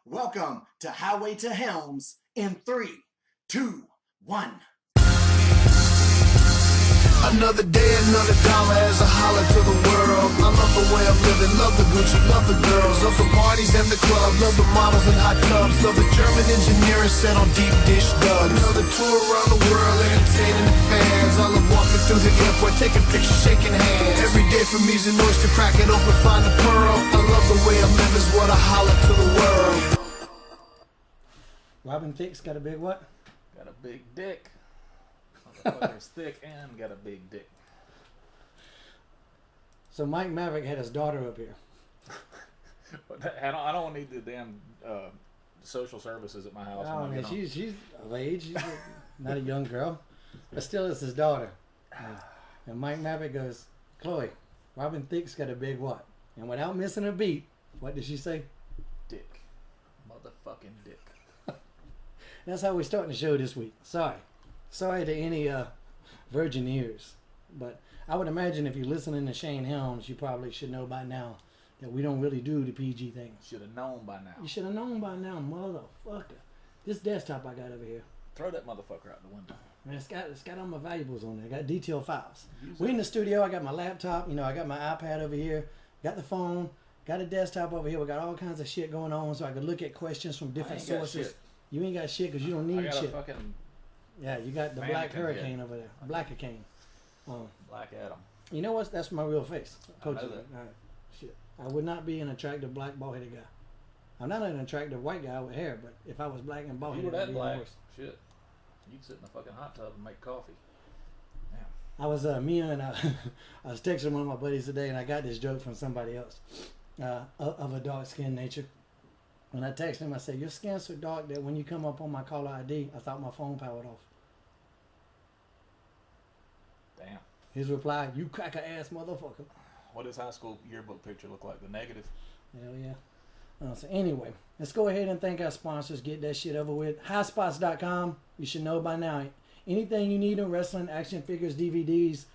Welcome to Highway to Helms in 3, 2, 1. Another day, another dollar as I holler to the world. I love the way I'm living, love the Gucci, love the girls, love the parties and the clubs, love the models and hot tubs, love the German engineering set on deep dish dubs. Another tour around the world, entertaining the fans. I love walking through the airport, taking pictures, shaking hands. Every day for me's an oyster, crack it open, find the pearl. I love the way I live is what I holler to the world. Robin Thicke's got a big what? Got a big dick. Motherfucker's thick and got a big dick. So Mike Maverick had his daughter up here. I don't need the damn social services at my house. Oh man, she's of age. She's not a young girl, but still it's his daughter. And Mike Maverick goes, Chloe, Robin Thicke's got a big what? And without missing a beat, what did she say? Dick. Motherfucking dick. That's how we're starting the show this week. Sorry to any virgin ears, but I would imagine if you're listening to Shane Helms, you probably should know by now that we don't really do the PG things. Should have known by now. You should have known by now, motherfucker. This desktop I got over here. Throw that motherfucker out the window. Man, it's got all my valuables on there. I got detailed files. We're in the studio. I got my laptop. I got my iPad over here. Got the phone. Got a desktop over here. We got all kinds of shit going on, so I could look at questions from different sources. You ain't got shit because you don't need shit. Yeah, you got the Black Hurricane over there. Black-a-cane. Black Adam. You know what? That's my real face. Coach, I know that. All right. Shit. I would not be an attractive black bald-headed guy. I'm not an attractive white guy with hair, but if I was black and You bald-headed, were it'd that be black. worse. Shit. You'd sit in a fucking hot tub and make coffee. I was I was texting one of my buddies today, and I got this joke from somebody else of a dark skinned nature. When I texted him, I said, "Your skin's so dark that when you come up on my caller ID, I thought my phone powered off." Damn. His reply, "You cracker ass motherfucker." What does high school yearbook picture look like? The negative? Hell yeah. So anyway, let's go ahead and thank our sponsors. Get that shit over with. Highspots.com. You should know by now. Anything you need in wrestling, action figures, DVDs,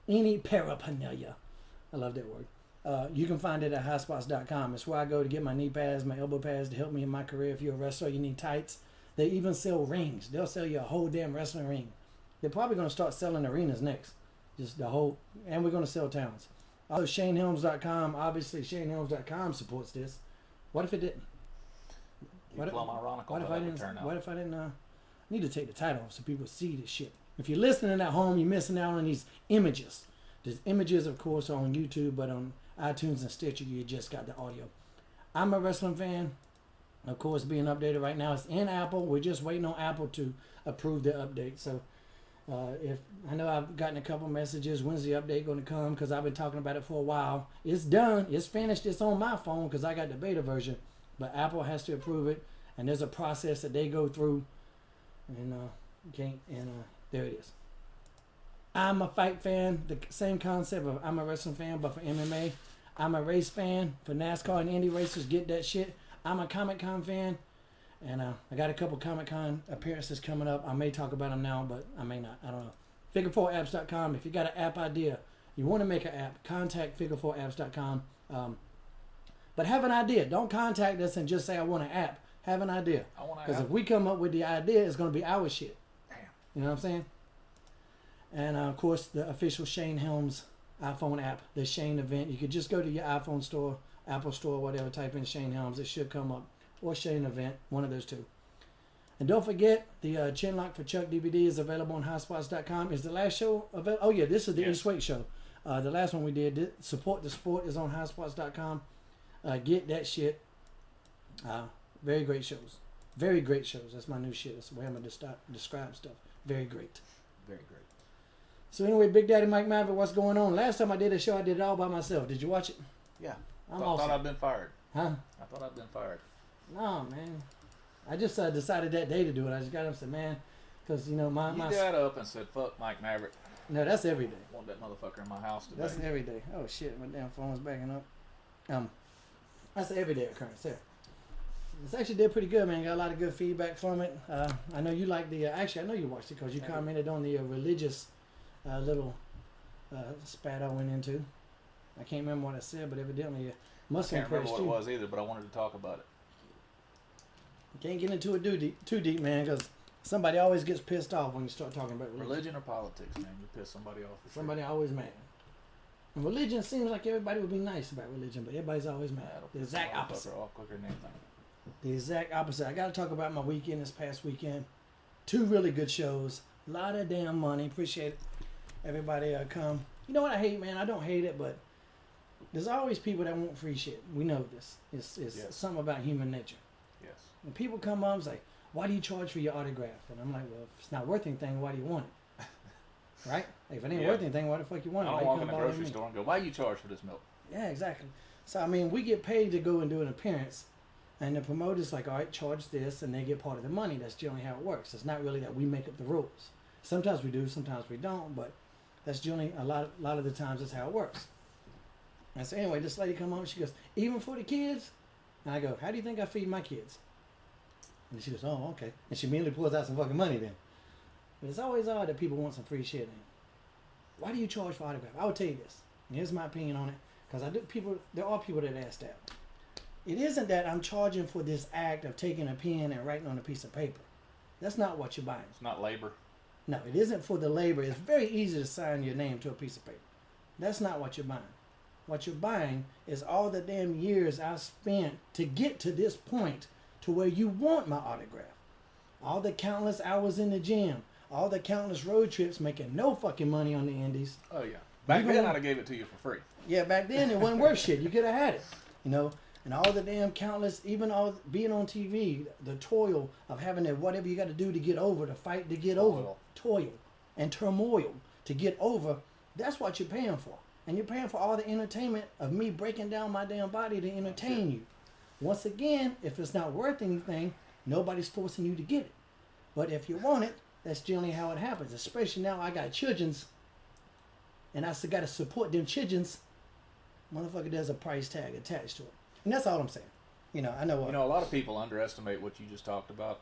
any paraphernalia. I love that word. You can find it at highspots.com. It's where I go to get my knee pads, my elbow pads to help me in my career. If you're a wrestler, you need tights. They even sell rings. They'll sell you a whole damn wrestling ring. They're probably going to start selling arenas next. Just the whole, and we're going to sell towns. Also, ShaneHelms.com. Obviously, ShaneHelms.com supports this. What if it didn't? What if I didn't need to take the title off so people see this shit? If you're listening at home, you're missing out on these images. There's images, of course, on YouTube, but on iTunes and Stitcher, you just got the audio. I'm a wrestling fan. Of course, being updated right now. It's in Apple. We're just waiting on Apple to approve the update. So, if I know I've gotten a couple messages, when's the update going to come? Because I've been talking about it for a while. It's done. It's finished. It's on my phone because I got the beta version. But Apple has to approve it, and there's a process that they go through, and there it is. I'm a fight fan. The same concept of I'm a wrestling fan, but for MMA. I'm a race fan for NASCAR and Indy racers. Get that shit. I'm a Comic-Con fan, and I got a couple Comic-Con appearances coming up. I may talk about them now, but I may not. I don't know. Figure4apps.com. If you got an app idea, you want to make an app, contact figure4apps.com. But have an idea. Don't contact us and just say, I want an app. Have an idea. Because if we come up with the idea, it's going to be our shit. Damn. You know what I'm saying? And, of course, the official Shane Helms iPhone app, the Shane event. You could just go to your iPhone store, Apple store, whatever, type in Shane Helms. It should come up. Or Shane event, one of those two. And don't forget, the Chinlock for Chuck DVD is available on highspots.com. Is the last show available? Oh, yeah, this is the East Wake show. The last one we did, Support the Sport, is on highspots.com. Get that shit. Very great shows. Very great shows. That's my new shit. That's the way I'm going to describe stuff. Very great. Very great. So anyway, Big Daddy Mike Maverick, what's going on? Last time I did a show, I did it all by myself. Did you watch it? Yeah. I thought I'd been fired. Huh? I thought I'd been fired. No, man. I just decided that day to do it. I just got up and said, man, because, my... You got up and said, fuck Mike Maverick. No, that's every day. I want that motherfucker in my house today. That's every day. Oh, shit. My damn phone's backing up. That's an everyday occurrence there. It's actually did pretty good, man. Got a lot of good feedback from it. I know you like the... actually, I know you watched it because you commented on the religious little spat I went into. I can't remember what I said, but evidently it must have I can't remember impressed what you. it was either, but I wanted to talk about it. Can't get into it too deep, man, because somebody always gets pissed off when you start talking about religion. Religion or politics, man. You piss somebody off. For Somebody always mad. And religion seems like everybody would be nice about religion, but everybody's always mad. The exact opposite. Off quicker than anything. The exact opposite. I got to talk about my weekend this past weekend. 2 really good shows. A lot of damn money. Appreciate it. Everybody come. You know what I hate, man? I don't hate it, but there's always people that want free shit. We know this. It's Yes. something about human nature. Yes. When people come up and say, why do you charge for your autograph? And I'm like, well, if it's not worth anything, why do you want it? Right? If it ain't worth anything, why the fuck you want it? I Why don't you walk in come the bother grocery me? store and go, why you charge for this milk? Yeah, exactly. So, I mean, we get paid to go and do an appearance, and the promoter's like, all right, charge this, and they get part of the money. That's generally how it works. It's not really that we make up the rules. Sometimes we do, sometimes we don't, but that's generally a lot of the times that's how it works. And so anyway, this lady come up, she goes, even for the kids? And I go, how do you think I feed my kids? And she goes, oh, okay. And she immediately pulls out some fucking money then. But it's always odd that people want some free shit. Why do you charge for autograph? I will tell you this. And here's my opinion on it. Because there are people that ask that. It isn't that I'm charging for this act of taking a pen and writing on a piece of paper. That's not what you're buying. It's not labor. No, it isn't for the labor. It's very easy to sign your name to a piece of paper. That's not what you're buying. What you're buying is all the damn years I spent to get to this point to where you want my autograph. All the countless hours in the gym. All the countless road trips making no fucking money on the indies. Oh, yeah. Back then, I'd have gave it to you for free. Yeah, back then it wasn't worth shit. You could have had it, you know. And all the damn countless, even all being on TV, the toil of having to whatever you got to do to get over, to fight to get over, toil and turmoil to get over. That's what you're paying for, and you're paying for all the entertainment of me breaking down my damn body to entertain you. Once again, if it's not worth anything, nobody's forcing you to get it. But if you want it, that's generally how it happens. Especially now I got childrens, and I still got to support them childrens. Motherfucker, there's a price tag attached to it. And that's all I'm saying. You know, I know what. You know, a lot of people underestimate what you just talked about.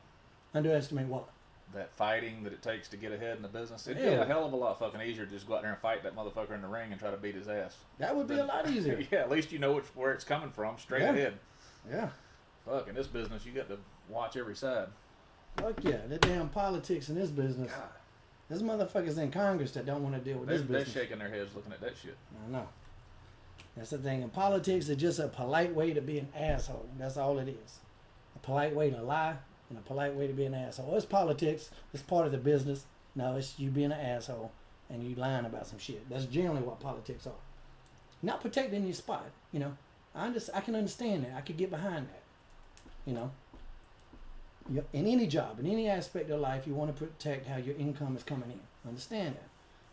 Underestimate what? That fighting that it takes to get ahead in the business. It'd be a hell of a lot fucking easier to just go out there and fight that motherfucker in the ring and try to beat his ass. That would be a lot easier. Yeah, at least you know where it's coming from, straight ahead. Yeah. Fuck, in this business, you got to watch every side. Fuck yeah, the damn politics in this business. God. There's motherfuckers in Congress that don't want to deal with this business. They're shaking their heads looking at that shit. I know. That's the thing. In politics, it's just a polite way to be an asshole. That's all it is. A polite way to lie and a polite way to be an asshole. It's politics. It's part of the business. No, it's you being an asshole and you lying about some shit. That's generally what politics are. Not protecting your spot. You know, I can understand that. I could get behind that. You know. In any job, in any aspect of life, you want to protect how your income is coming in. Understand that.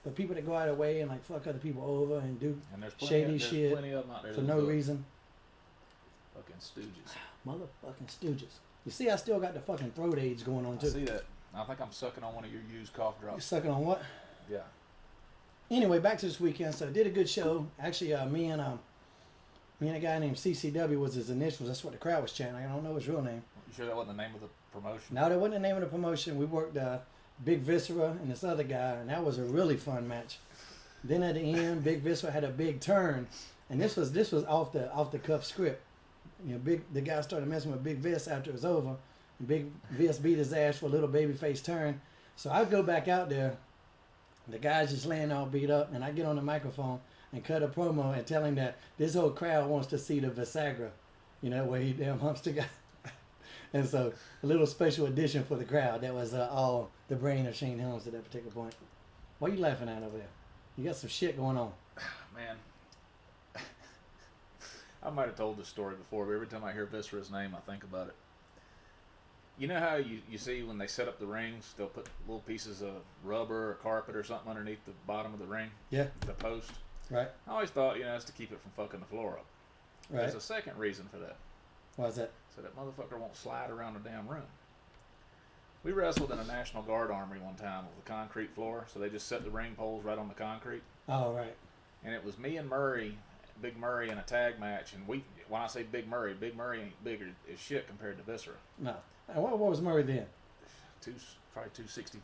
But people that go out of their way and like fuck other people over and do shady shit for no reason. Fucking stooges. Motherfucking stooges. You see, I still got the fucking throat aids going on too. I see that. I think I'm sucking on one of your used cough drops. You sucking on what? Yeah. Anyway, back to this weekend. So I did a good show. Actually, me and a guy named CCW was his initials. That's what the crowd was chanting. I don't know his real name. You sure that wasn't the name of the promotion? No, that wasn't the name of the promotion. We worked Big Viscera and this other guy, and that was a really fun match. Then at the end, Big Viscera had a big turn, and this was off the cuff script. You know, the guy started messing with Big Vis after it was over, and Big Vis beat his ass for a little babyface turn. So I go back out there, the guy's just laying all beat up, and I get on the microphone and cut a promo and tell him that this whole crowd wants to see the Visagra, you know, where he damn humps the guy. And so a little special edition for the crowd. That was all the brain of Shane Helms at that particular point. What are you laughing at over there? You got some shit going on. Man. I might have told this story before, but every time I hear Viscera's name, I think about it. You know how you see when they set up the rings, they'll put little pieces of rubber or carpet or something underneath the bottom of the ring? Yeah. The post? Right. I always thought, that's to keep it from fucking the floor up. Right. There's a second reason for that. Why's that? So that motherfucker won't slide around the damn room. We wrestled in a National Guard armory one time with a concrete floor, so they just set the ring poles right on the concrete. Oh, right. And it was me and Big Murray in a tag match, and when I say Big Murray ain't bigger as shit compared to Viscera. No. And what was Murray then? Probably 265.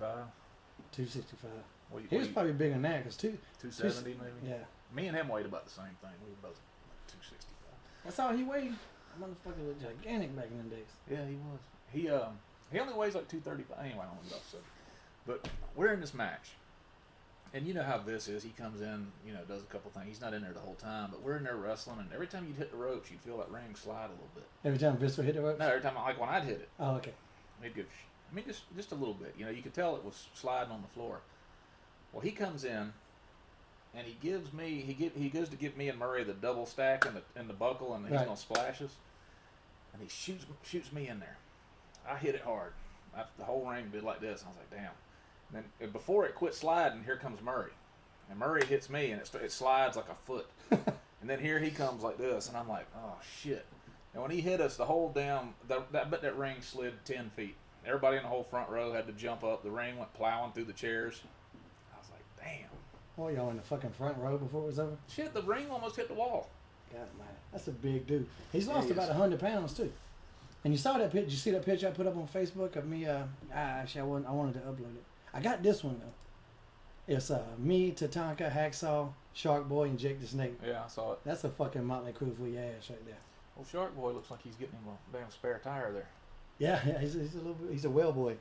265. He was probably bigger than that, because 270 maybe? Yeah. Me and him weighed about the same thing. We were both 265. That's all he weighed? That motherfucker was gigantic back in the days. Yeah, he was. He only weighs like 235. Anyway, I don't know enough. So, but we're in this match, and you know how this is. He comes in, does a couple things. He's not in there the whole time, but we're in there wrestling, and every time you'd hit the ropes, you'd feel that ring slide a little bit. Every time Vince would hit the ropes? No, every time, like when I'd hit it. Oh, okay. He'd go, just a little bit. You could tell it was sliding on the floor. Well, he comes in, and he gives me, he goes to give me and Murray the double stack and the buckle, and he's Right. gonna splashes, and he shoots me in there. I hit it hard. The whole ring did like this. I was like, damn. And then before it quit sliding, here comes Murray, and Murray hits me, and it slides like a foot. And then here he comes like this, and I'm like, oh shit. And when he hit us, the whole damn that ring slid 10 feet. Everybody in the whole front row had to jump up. The ring went plowing through the chairs. I was like, damn. Oh, y'all in the fucking front row before it was over? Shit, the ring almost hit the wall. God, man, that's a big dude. He's lost He about is. 100 pounds too. And you saw that picture? You see that picture I put up on Facebook of me? Actually, I wanted to upload it. I got this one though. It's me, Tatanka, Hacksaw, Shark Boy, and Jake the Snake. Yeah, I saw it. That's a fucking Motley Crue for your ass right there. Well, Shark Boy looks like he's getting him a damn spare tire there. Yeah, he's a little bit. He's a well boy.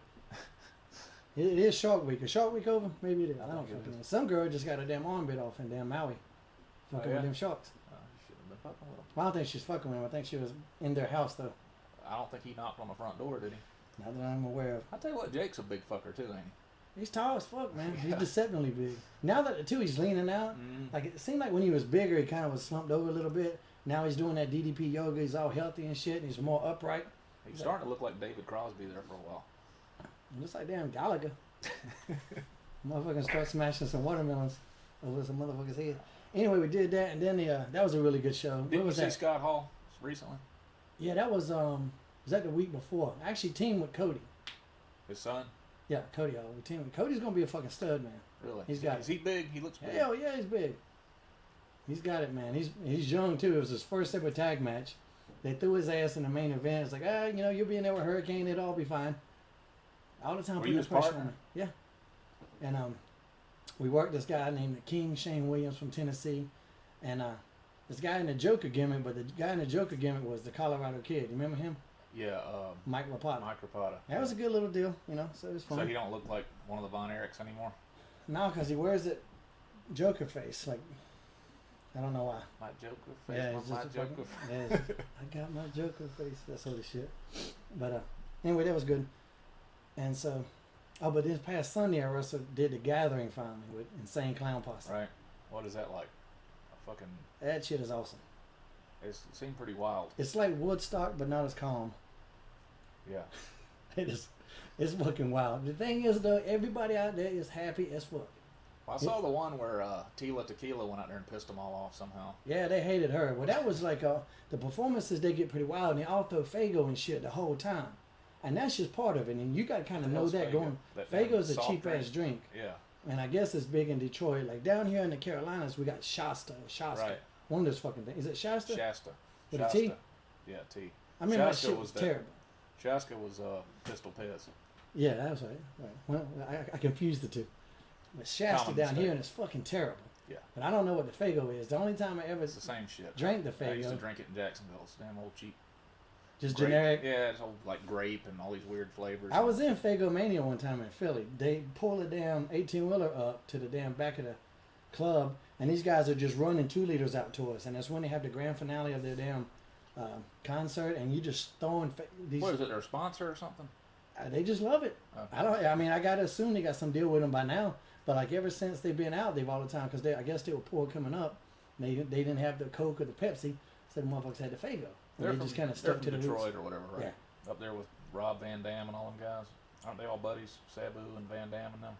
It is Shark Week. Is Shark Week over? Maybe it is. I don't think it fucking know. is. Some girl just got her damn arm bit off in damn Maui. Fucking yeah? with them sharks. You should have been fucking with him. Well, I don't think she's fucking with him. I think she was in their house though. I don't think he knocked on the front door, did he? Not that I'm aware of. I tell you what, Jake's a big fucker too, ain't he? He's tall as fuck, man. He's Yeah. deceptively big. Now that too, he's leaning out. Like it seemed like when he was bigger, he kind of was slumped over a little bit. Now he's doing that DDP yoga. He's all healthy and shit. And he's more upright. He's starting to look like David Crosby there for a while. It looks like damn Gallagher. Motherfucking start smashing some watermelons over some motherfucker's head. Anyway, we did that, and then that was a really good show. Did you was see that? Scott Hall recently? Yeah, that was that the week before? I actually teamed with Cody. His son? Yeah, Cody. We teamed with Cody's gonna be a fucking stud, man. Really? He's got Is he big? He looks big. Hell yeah, he's big. He's got it, man. He's young too. It was his first ever tag match. They threw his ass in the main event. It's like, you'll be in there with Hurricane. It'll all be fine. All the time Were putting you the his pressure partner? on me. Yeah. And we worked this guy named the King Shane Williams from Tennessee, and this guy in the Joker gimmick. But the guy in the Joker gimmick was the Colorado Kid. You remember him? Yeah, Mike Rapata. Mike Rapata. That was a good little deal, so it was fun. So he don't look like one of the Von Erichs anymore? No, because he wears that Joker face. Like, I don't know why. My Joker face, Yeah, my it's just a Joker fucking, face. yeah, it's just, I got my Joker face. That sort of shit. But anyway, that was good. And so, but this past Sunday I did the Gathering finally with Insane Clown Posse. Right. What is that like? A fucking... That shit is awesome. It seemed pretty wild. It's like Woodstock, but not as calm. Yeah. It is. It's fucking wild. The thing is, though, everybody out there is happy as fuck. Well, I saw the one where Tila Tequila went out there and pissed them all off somehow. Yeah, they hated her. Well, that was like the performances. They get pretty wild, and they all throw Fago and shit the whole time, and that's just part of it. And you got to kind of know hell's that Faygo? going. That Fago's a soft cheap ass drink, Yeah. and I guess it's big in Detroit. Like down here in the Carolinas, we got Shasta. Right. One of those fucking things. Is it Shasta? Shasta. With a Shasta. T? Yeah, T. I mean, that Shasta shit was was that- terrible. Shasta was Pistol Pez. Yeah, that was right. Well, I confused the two. But Shasta Common down mistake. here, and it's fucking terrible. Yeah. But I don't know what the Fago is. The only time I ever It's the same shit. drank the I used to Fago, drink it in Jacksonville. It's damn old cheap. just Grape. generic. Yeah, it's all like grape and all these weird flavors. I was in Fago Mania one time in Philly. They pull a damn 18-wheeler up to the damn back of the club, and these guys are just running 2 liters out to us. And that's when they have the grand finale of their damn concert, and you just throwing these. What is it? Their sponsor or something? They just love it. Okay. I mean, I gotta assume they got some deal with them by now. But like ever since they've been out, they've all the time because I guess they were poor coming up. They didn't have the Coke or the Pepsi, so the motherfuckers had the Fago. And they just kind of stuck to the Detroit roots. or whatever, right? Yeah. Up there with Rob Van Dam and all them guys. Aren't they all buddies? Sabu and Van Dam and them.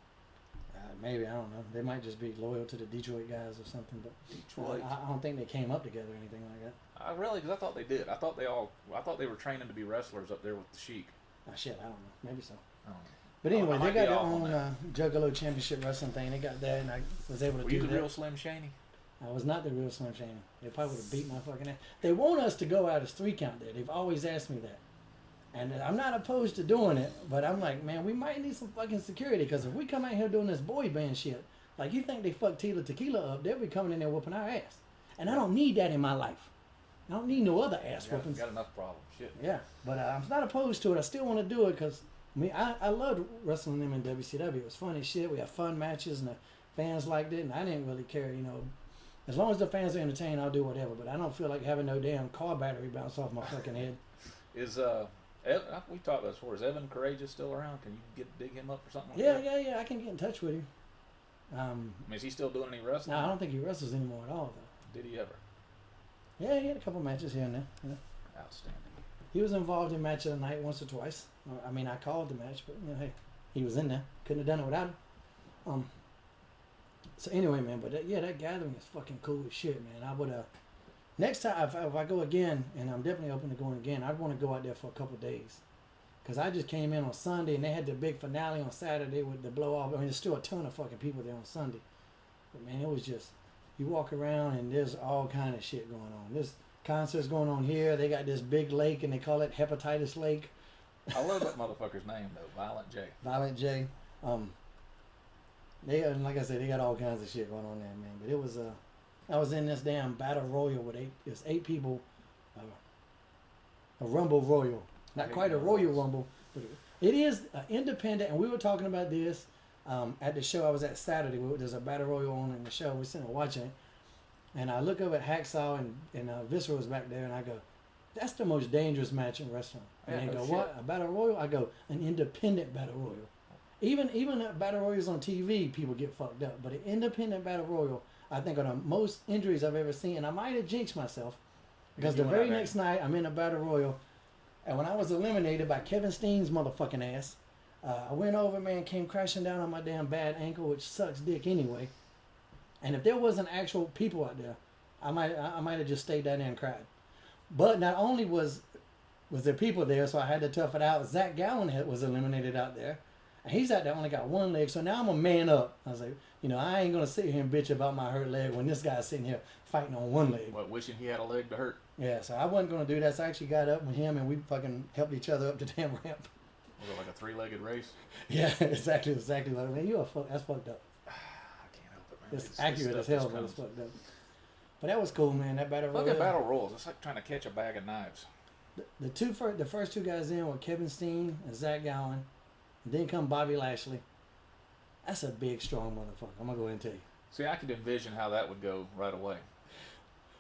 Maybe, I don't know. They might just be loyal to the Detroit guys or something. But Detroit. I don't think they came up together or anything like that. Really? Because I thought they did. I thought they were training to be wrestlers up there with the Sheik. Oh shit, I don't know. Maybe so. I don't know. But anyway, I they might got be their off on own Juggalo Championship Wrestling thing. They got that, and I was able to Were do you the that. real Slim Shaney? I was not the real Slim Shady. They probably would have beat my fucking ass. They want us to go out as 3 count there. They've always asked me that. And I'm not opposed to doing it, but I'm like, man, we might need some fucking security because if we come out here doing this boy band shit, like you think they fucked Tila Tequila up, they'll be coming in there whooping our ass. And I don't need that in my life. I don't need no other ass You whoopings. got enough problems. Shit. Yeah, but I'm not opposed to it. I still want to do it because I loved wrestling them in WCW. It was fun as shit. We had fun matches and the fans liked it, and I didn't really care. You know, as long as the fans are entertained, I'll do whatever. But I don't feel like having no damn car battery bounce off my fucking head. Is we talked about this before. Is Evan Courageous still around? Can you dig him up or something? Like Yeah, that? yeah. I can get in touch with him. I mean, is he still doing any wrestling? No, I don't think he wrestles anymore at all, though. Did he ever? Yeah, he had a couple matches here and there. Yeah. Outstanding. He was involved in match of the night once or twice. I mean, I called the match, but you know, hey, he was in there. Couldn't have done it without him. So anyway, man, but that gathering is fucking cool as shit, man. I would next time if I go again, and I'm definitely open to going again, I'd want to go out there for a couple days, cause I just came in on Sunday and they had the big finale on Saturday with the blow off. I mean, there's still a ton of fucking people there on Sunday, but man, it was just you walk around and there's all kind of shit going on. There's concerts going on here. They got this big lake and they call it Hepatitis Lake. I love that motherfucker's name though, Violent J. Violent J. They like I said, they got all kinds of shit going on there, man. But it was I was in this damn battle royal with eight people, a rumble royal, not quite a royal rumble, but it is independent. And we were talking about this at the show I was at Saturday. There's a battle royal on in the show. We're sitting there watching it, and I look up at Hacksaw and Viscera was back there, and I go, "That's the most dangerous match in wrestling." And Yeah, they go, no "What? A battle royal?" I go, "An independent battle royal." Even battle royals on TV, people get fucked up. But an independent battle royal, I think, are the most injuries I've ever seen. And I might have jinxed myself because the very next night I'm in a battle royal, and when I was eliminated by Kevin Steen's motherfucking ass, I went over, man, came crashing down on my damn bad ankle, which sucks dick anyway. And if there wasn't actual people out there, I might have just stayed down there and cried. But not only was there people there, so I had to tough it out. Zach Gallen was eliminated out there. And he's out there only got one leg, so now I'm a man up. I was like, I ain't gonna sit here and bitch about my hurt leg when this guy's sitting here fighting on one leg. What, wishing he had a leg to hurt? Yeah, so I wasn't gonna do that. So I actually got up with him and we fucking helped each other up the damn ramp. Was it like a three-legged race? Yeah, exactly. Like, man, that's fucked up. I can't help it, man. It's accurate as hell, but it's fucked up. But that was cool, man. That battle royal. Look at battle royals. It's like trying to catch a bag of knives. The first two guys in were Kevin Steen and Zach Gallen. And then come Bobby Lashley. That's a big, strong motherfucker. I'm going to go ahead and tell you. See, I could envision how that would go right away.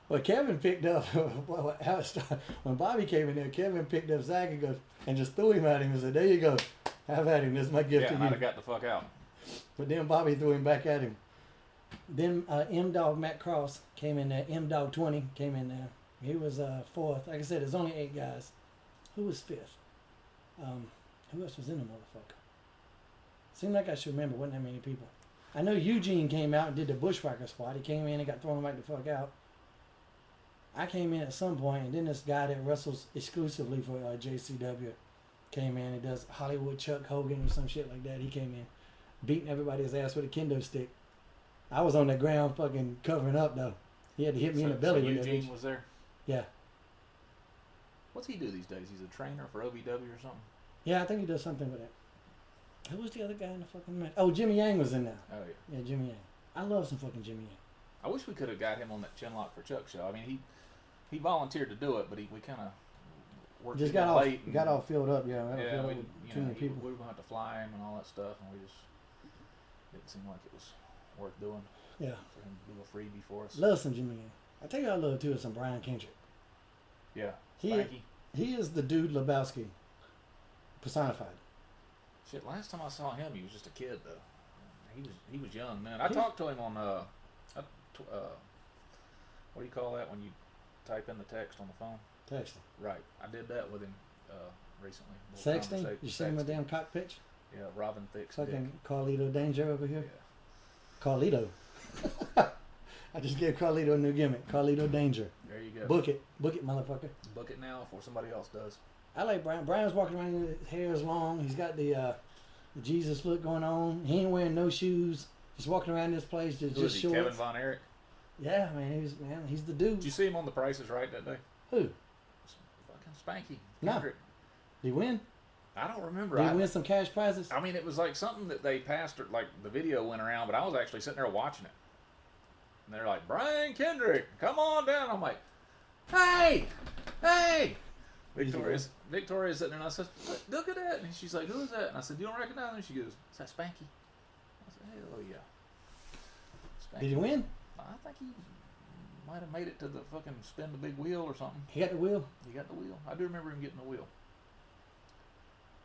Well, Kevin picked up, when Bobby came in there, Kevin picked up Zach and just threw him at him and said, "There you go. Have at him. This is my gift to you." Yeah, I'd have got the fuck out. But then Bobby threw him back at him. Then M-Dog Matt Cross came in there. M-Dog 20 came in there. He was fourth. Like I said, there's only 8 guys. Who was fifth? Who else was in the motherfucker? Seemed like I should remember. Wasn't that many people. I know Eugene came out and did the Bushwhacker spot. He came in and got thrown right the fuck out. I came in at some point, and then this guy that wrestles exclusively for JCW came in and does Hollywood Chuck Hogan or some shit like that. He came in, beating everybody's ass with a kendo stick. I was on the ground fucking covering up, though. He had to hit me in the belly with that bitch. Eugene was there? Yeah. What's he do these days? He's a trainer for OVW or something? Yeah, I think he does something with that. Who was the other guy in the fucking match? Oh, Jimmy Yang was in there. Oh, yeah. Yeah, Jimmy Yang. I love some fucking Jimmy Yang. I wish we could have got him on that Chinlock for Chuck show. I mean, he volunteered to do it, but we kind of worked Just got late. Got all filled up, yeah. Yeah, too many people. We were going to have to fly him and all that stuff, and we just didn't seem like it was worth doing. Yeah. For him to do a freebie for us. Love some Jimmy Yang. I tell you I love too is some Brian Kendrick. Yeah. Spanky. He is the dude Lebowski personified. Shit, last time I saw him, he was just a kid though. He was young, man. I talked to him on what do you call that when you type in the text on the phone? Texting. Right. I did that with him recently. Sexting? You send him a damn cock pitch? Yeah, Robin Thicke's fucking dick. Carlito Danger over here. Yeah. Carlito. I just gave Carlito a new gimmick. Carlito Danger. There you go. Book it, motherfucker. Book it now before somebody else does. I like Brian. Brian's walking around, his hair is long. He's got the Jesus look going on. He ain't wearing no shoes. Just walking around this place, just Who is he, shorts. Kevin Von Erich? Yeah, man, he's the dude. Did you see him on The Price is Right that day? Who? Fucking Spanky. No. Kendrick. Did he win? I don't remember. Did he win some cash prizes? I mean, it was like something that they passed, like the video went around, but I was actually sitting there watching it. And they're like, "Brian Kendrick, come on down." I'm like, Hey! Hey! Victoria's sitting there and I said, look at that. And she's like, who is that? And I said, you don't recognize him? She goes, is that Spanky? I said, hell yeah. Spanky. Did he win? I think he might have made it to the fucking spin the big wheel or something. He got the wheel? He got the wheel. I do remember him getting the wheel.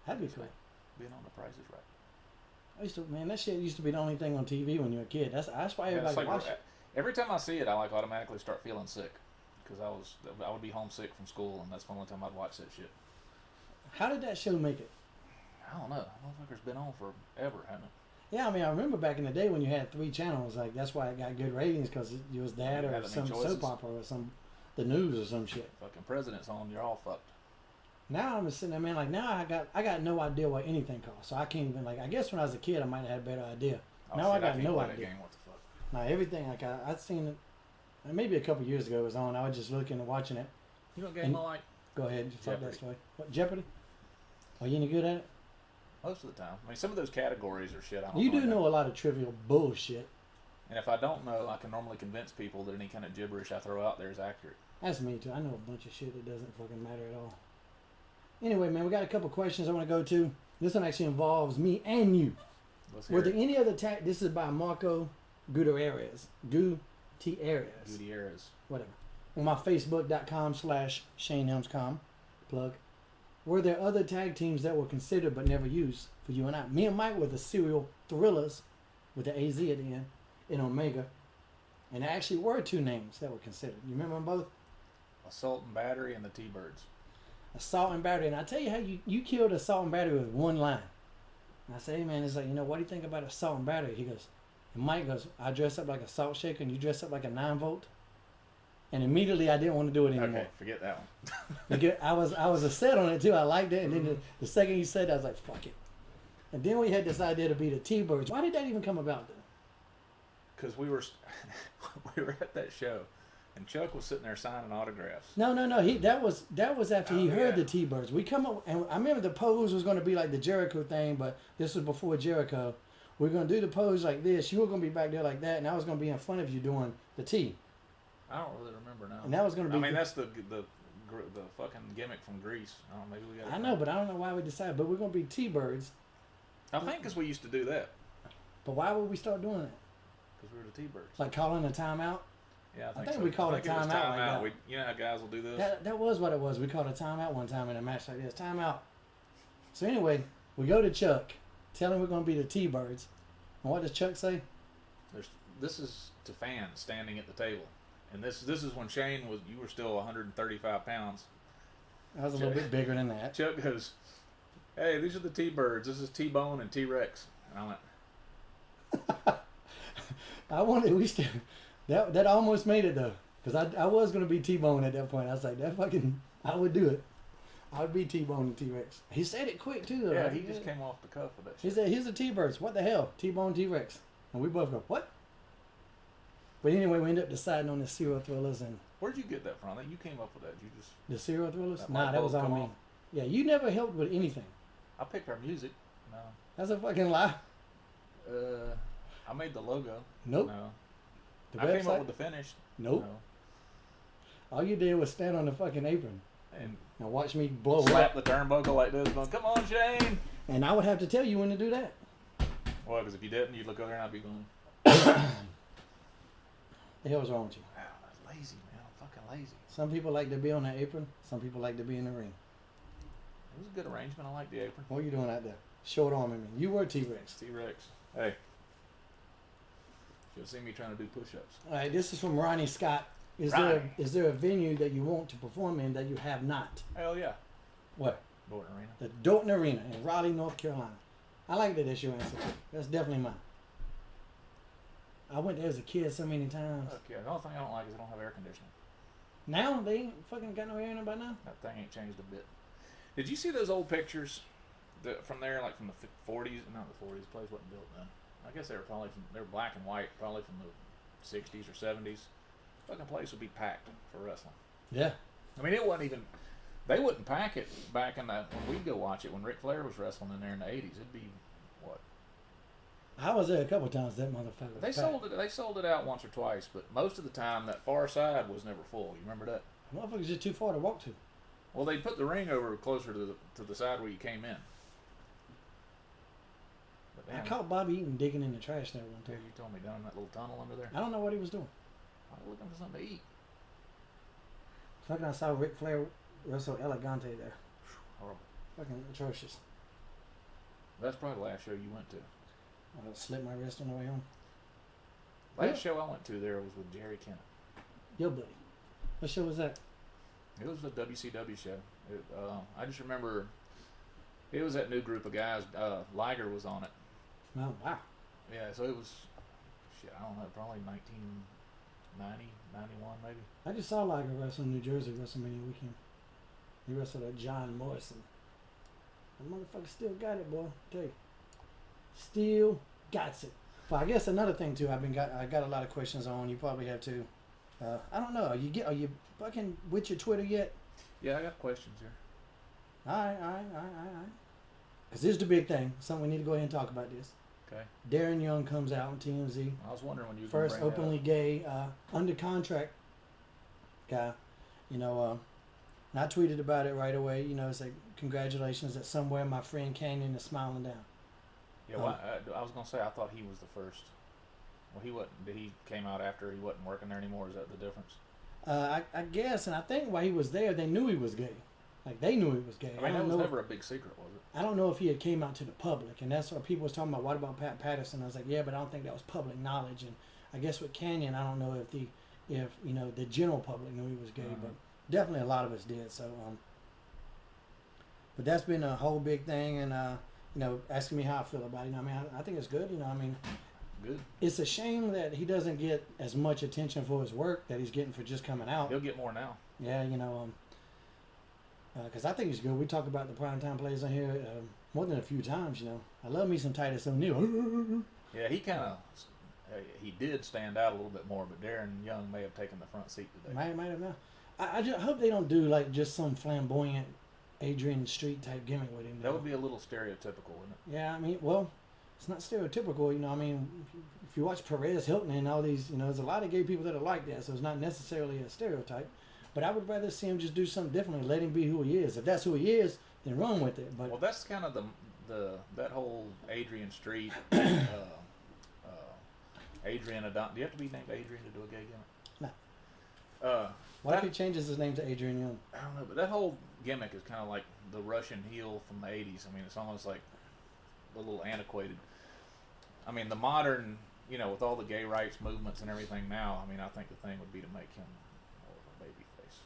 That'd be cool. Being on the Price is Right. I used to, man, that shit used to be the only thing on TV when you were a kid. That's why everybody like, watched it. every time I see it, I like automatically start feeling sick. Because I would be homesick from school, and that's the only time I'd watch that shit. How did that show make it? I don't know. Motherfucker's been on forever, hasn't it? Yeah, I mean, I remember back in the day when you had 3 channels. Like that's why it got good ratings because it was that or some soap opera or the news or some shit. Fucking president's on, you're all fucked. Now I'm just sitting there, man. Like now I got no idea what anything costs, so I can't even like. I guess when I was a kid, I might have had a better idea. Now I got no idea. Game. What the fuck? Now everything like I'd seen it. Maybe a couple years ago it was on. I was just looking and watching it. You know what game I like? Go ahead, just tell that story. What, Jeopardy? Are you any good at it? Most of the time. I mean, some of those categories are shit I don't know. You do know a lot of trivial bullshit. And if I don't know, I can normally convince people that any kind of gibberish I throw out there is accurate. That's me too. I know a bunch of shit that doesn't fucking matter at all. Anyway, man, we got a couple questions I want to go to. This one actually involves me and you. Were there any other this is by Marco Gutierrez. Gutierrez. Whatever. On my Facebook.com/ShaneHelmsCom. Plug. Were there other tag teams that were considered but never used for you and I? Me and Mike were the serial thrillers with the AZ at the end in Omega. And there actually were 2 names that were considered. You remember them both? Assault and Battery and the T-Birds. Assault and Battery. And I tell you how you killed Assault and Battery with one line. And I say, hey man, it's like, what do you think about Assault and Battery? He goes, and Mike goes, I dress up like a salt shaker and you dress up like a 9-volt. And immediately I didn't want to do it anymore. Okay, forget that one. Because I was upset on it too. I liked it. And then the second he said that, I was like, fuck it. And then we had this idea to be the T-Birds. Why did that even come about then? Because we were at that show. And Chuck was sitting there signing autographs. No. That was after he heard the T-Birds. We come up, and I remember the pose was going to be like the Jericho thing, but this was before Jericho. We're going to do the pose like this. You were going to be back there like that, and I was going to be in front of you doing the T. I don't really remember now. And that was going to be. I mean, that's the fucking gimmick from Greece. I don't know, maybe we got. I know, but I don't know why we decided. But we're going to be T-Birds. I think because we used to do that. But why would we start doing that? Because we were the T-Birds. Like calling a timeout. Yeah, I think so. we called a timeout. Like that. You know how guys will do this? That was what it was. We called a timeout one time in a match like this. Timeout. So anyway, we go to Chuck, tell him we're going to be the T-Birds. And what does Chuck say? This is to fans standing at the table. And this is when Shane you were still 135 pounds. I was a little bit bigger than that. Chuck goes, hey, these are the T-Birds. This is T-Bone and T-Rex. And I went, that almost made it though. Because I was going to be T-Bone at that point. I was like, I would do it. I would be T-Bone and T-Rex. He said it quick too though. Yeah, right? he just came off the cuff with that shit. He said, here's the T-Birds. What the hell? T-Bone, T-Rex. And we both go, what? But anyway, we ended up deciding on the serial thrillers. And where'd you get that from? You came up with that. You just the serial thrillers? Nah, that was on me. Yeah, you never helped with anything. I picked our music. No. That's a fucking lie. I made the logo. Nope. No. The I website? came up with the finish. Nope. No. All you did was stand on the fucking apron and watch me blow slap up. the turnbuckle like this, going, "Come on, Shane!" And I would have to tell you when to do that. Well, because if you didn't, you'd look over there and I'd be going, the hell's wrong with you? "Wow, I'm lazy, man. I'm fucking lazy." Some people like to be on the apron. Some people like to be in the ring. It was a good arrangement. I like the apron. What are you doing out there? Short arming me. You were T-Rex. T-Rex. Hey. You'll see me trying to do push-ups. All right, this is from Ronnie Scott. Is there a venue that you want to perform in that you have not? Hell yeah. What? Dorton Arena. The Dorton Arena in Raleigh, North Carolina. I like that that's your answer too. That's definitely mine. I went there as a kid so many times. Fuck yeah. The only thing I don't like is they don't have air conditioning. Now they ain't fucking got no air in it by now. That thing ain't changed a bit. Did you see those old pictures from there, like from the 40s? Not the 40s. The place wasn't built then. I guess they were black and white, probably from the 60s or 70s. Fucking place would be packed for wrestling. Yeah. I mean, it wasn't even. They wouldn't pack it back in when we'd go watch it when Ric Flair was wrestling in there in the 80s. It'd be what? I was there a couple times. That motherfucker. They sold it out once or twice, but most of the time that far side was never full. You remember that? Motherfucker's just too far to walk to. Well, they put the ring over closer to the side where you came in. But I damn, caught Bobby Eaton digging in the trash there one dude, time. you told me down in that little tunnel under there. I don't know what he was doing. I was looking for something to eat. Fucking I saw Ric Flair wrestle Elegante there. Horrible. Fucking atrocious. That's probably the last show you went to. I slit my wrist on the way home. Last show I went to there was with Jerry Kenner. Yo, buddy. What show was that? It was a WCW show. I just remember it was that new group of guys. Liger was on it. Oh, wow. Yeah, so it was, shit, I don't know, probably 1990, 91 maybe. I just saw Liger wrestle in New Jersey WrestleMania weekend. He wrestled at John Morrison. That motherfucker still got it, boy. I tell you. Still got it. But I guess another thing too, I got a lot of questions on. You probably have too. I don't know. Are you fucking with your Twitter yet? Yeah, I got questions here. All right. Because here's the big thing. Something we need to go ahead and talk about this. Okay. Darren Young comes out on TMZ. I was wondering when you were First gonna bring that openly up. gay, under contract guy. You know, and I tweeted about it right away. You know, it's like, congratulations that somewhere my friend Canyon is smiling down. Yeah, well, I was gonna say I thought he was the first. Well, he wasn't. He came out after he wasn't working there anymore. Is that the difference? I guess, and I think while he was there, they knew he was gay. Like, they knew he was gay. I mean, that was never a big secret, was it? I don't know if he had came out to the public, and that's what people was talking about. What about Pat Patterson? I was like, yeah, but I don't think that was public knowledge. And I guess with Canyon, I don't know if you know, the general public knew he was gay, but definitely a lot of us did. So, but that's been a whole big thing, and you know, asking me how I feel about it. You know, I mean, I think it's good. You know, I mean, good. It's a shame that he doesn't get as much attention for his work that he's getting for just coming out. He'll get more now. Yeah, you know, because I think he's good. We talk about the primetime plays on here more than a few times. You know, I love me some Titus O'Neil. Yeah, he kind of he did stand out a little bit more, but Darren Young may have taken the front seat today. Might have now. I just hope they don't do like just some flamboyant Adrian Street type gimmick with him. That would be a little stereotypical, wouldn't it? Yeah, I mean, well, it's not stereotypical. You know, I mean, if you watch Perez Hilton and all these, you know, there's a lot of gay people that are like that, so it's not necessarily a stereotype. But I would rather see him just do something differently, let him be who he is. If that's who he is, then run with it. But well, that's kind of that whole Adrian Street, Adrian Adon. Do you have to be named Adrian to do a gay gimmick? No. What if he changes his name to Adrian Young? I don't know, but that whole gimmick is kind of like the Russian heel from the 80s. I mean, it's almost like a little antiquated. I mean, the modern, you know, with all the gay rights movements and everything now, I mean, I think the thing would be to make him more of a baby face.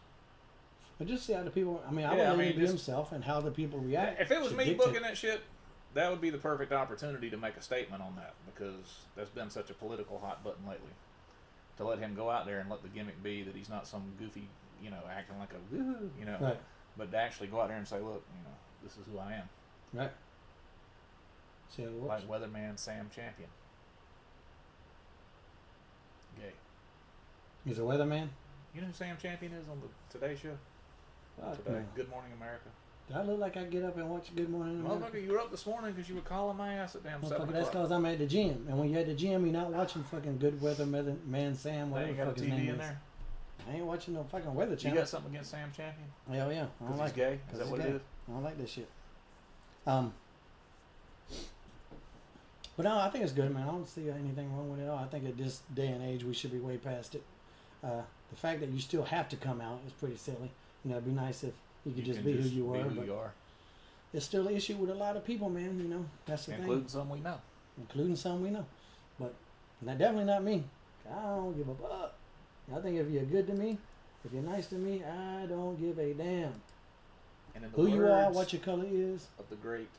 But just see how the people, I mean, I Yeah, would let I mean, him be himself, and how the people react. If it was should me dictate. booking that shit, that would be the perfect opportunity to make a statement on that, because that's been such a political hot button lately. To let him go out there and let the gimmick be that he's not some goofy, you know, acting like a woo, you know, Right. but to actually go out there and say, look, you know, this is who I am. Right. See how it works. Like Weatherman Sam Champion. Gay. He's a weatherman. You know who Sam Champion is on the Today Show? Fuck Today. no. Good Morning America. Do I look like I get up and watch Good Morning America? Motherfucker, you were up this morning because you were calling my ass at damn 7 Motherfucker, that's o'clock. because I'm at the gym. And when you're at the gym, you're not watching fucking Good Weather Man Sam, Now whatever you the got a fuck his TV name in is. there? I ain't watching no fucking Weather You Channel. got something against Sam Champion? Hell yeah. I don't Because like he's gay? it. Is that he's what gay. it is? I don't like this shit. But no, I think it's good, man. I don't see anything wrong with it at all. I think at this day and age, we should be way past it. The fact that you still have to come out is pretty silly. You know, it'd be nice if you could just be who you were. But are. it's still an issue with a lot of people, man. You know, that's the Including thing. some we know. Including some we know. But definitely not me. I don't give a fuck. I think if you're good to me, if you're nice to me, I don't give a damn. And in the Who you are, words what your color is. of the great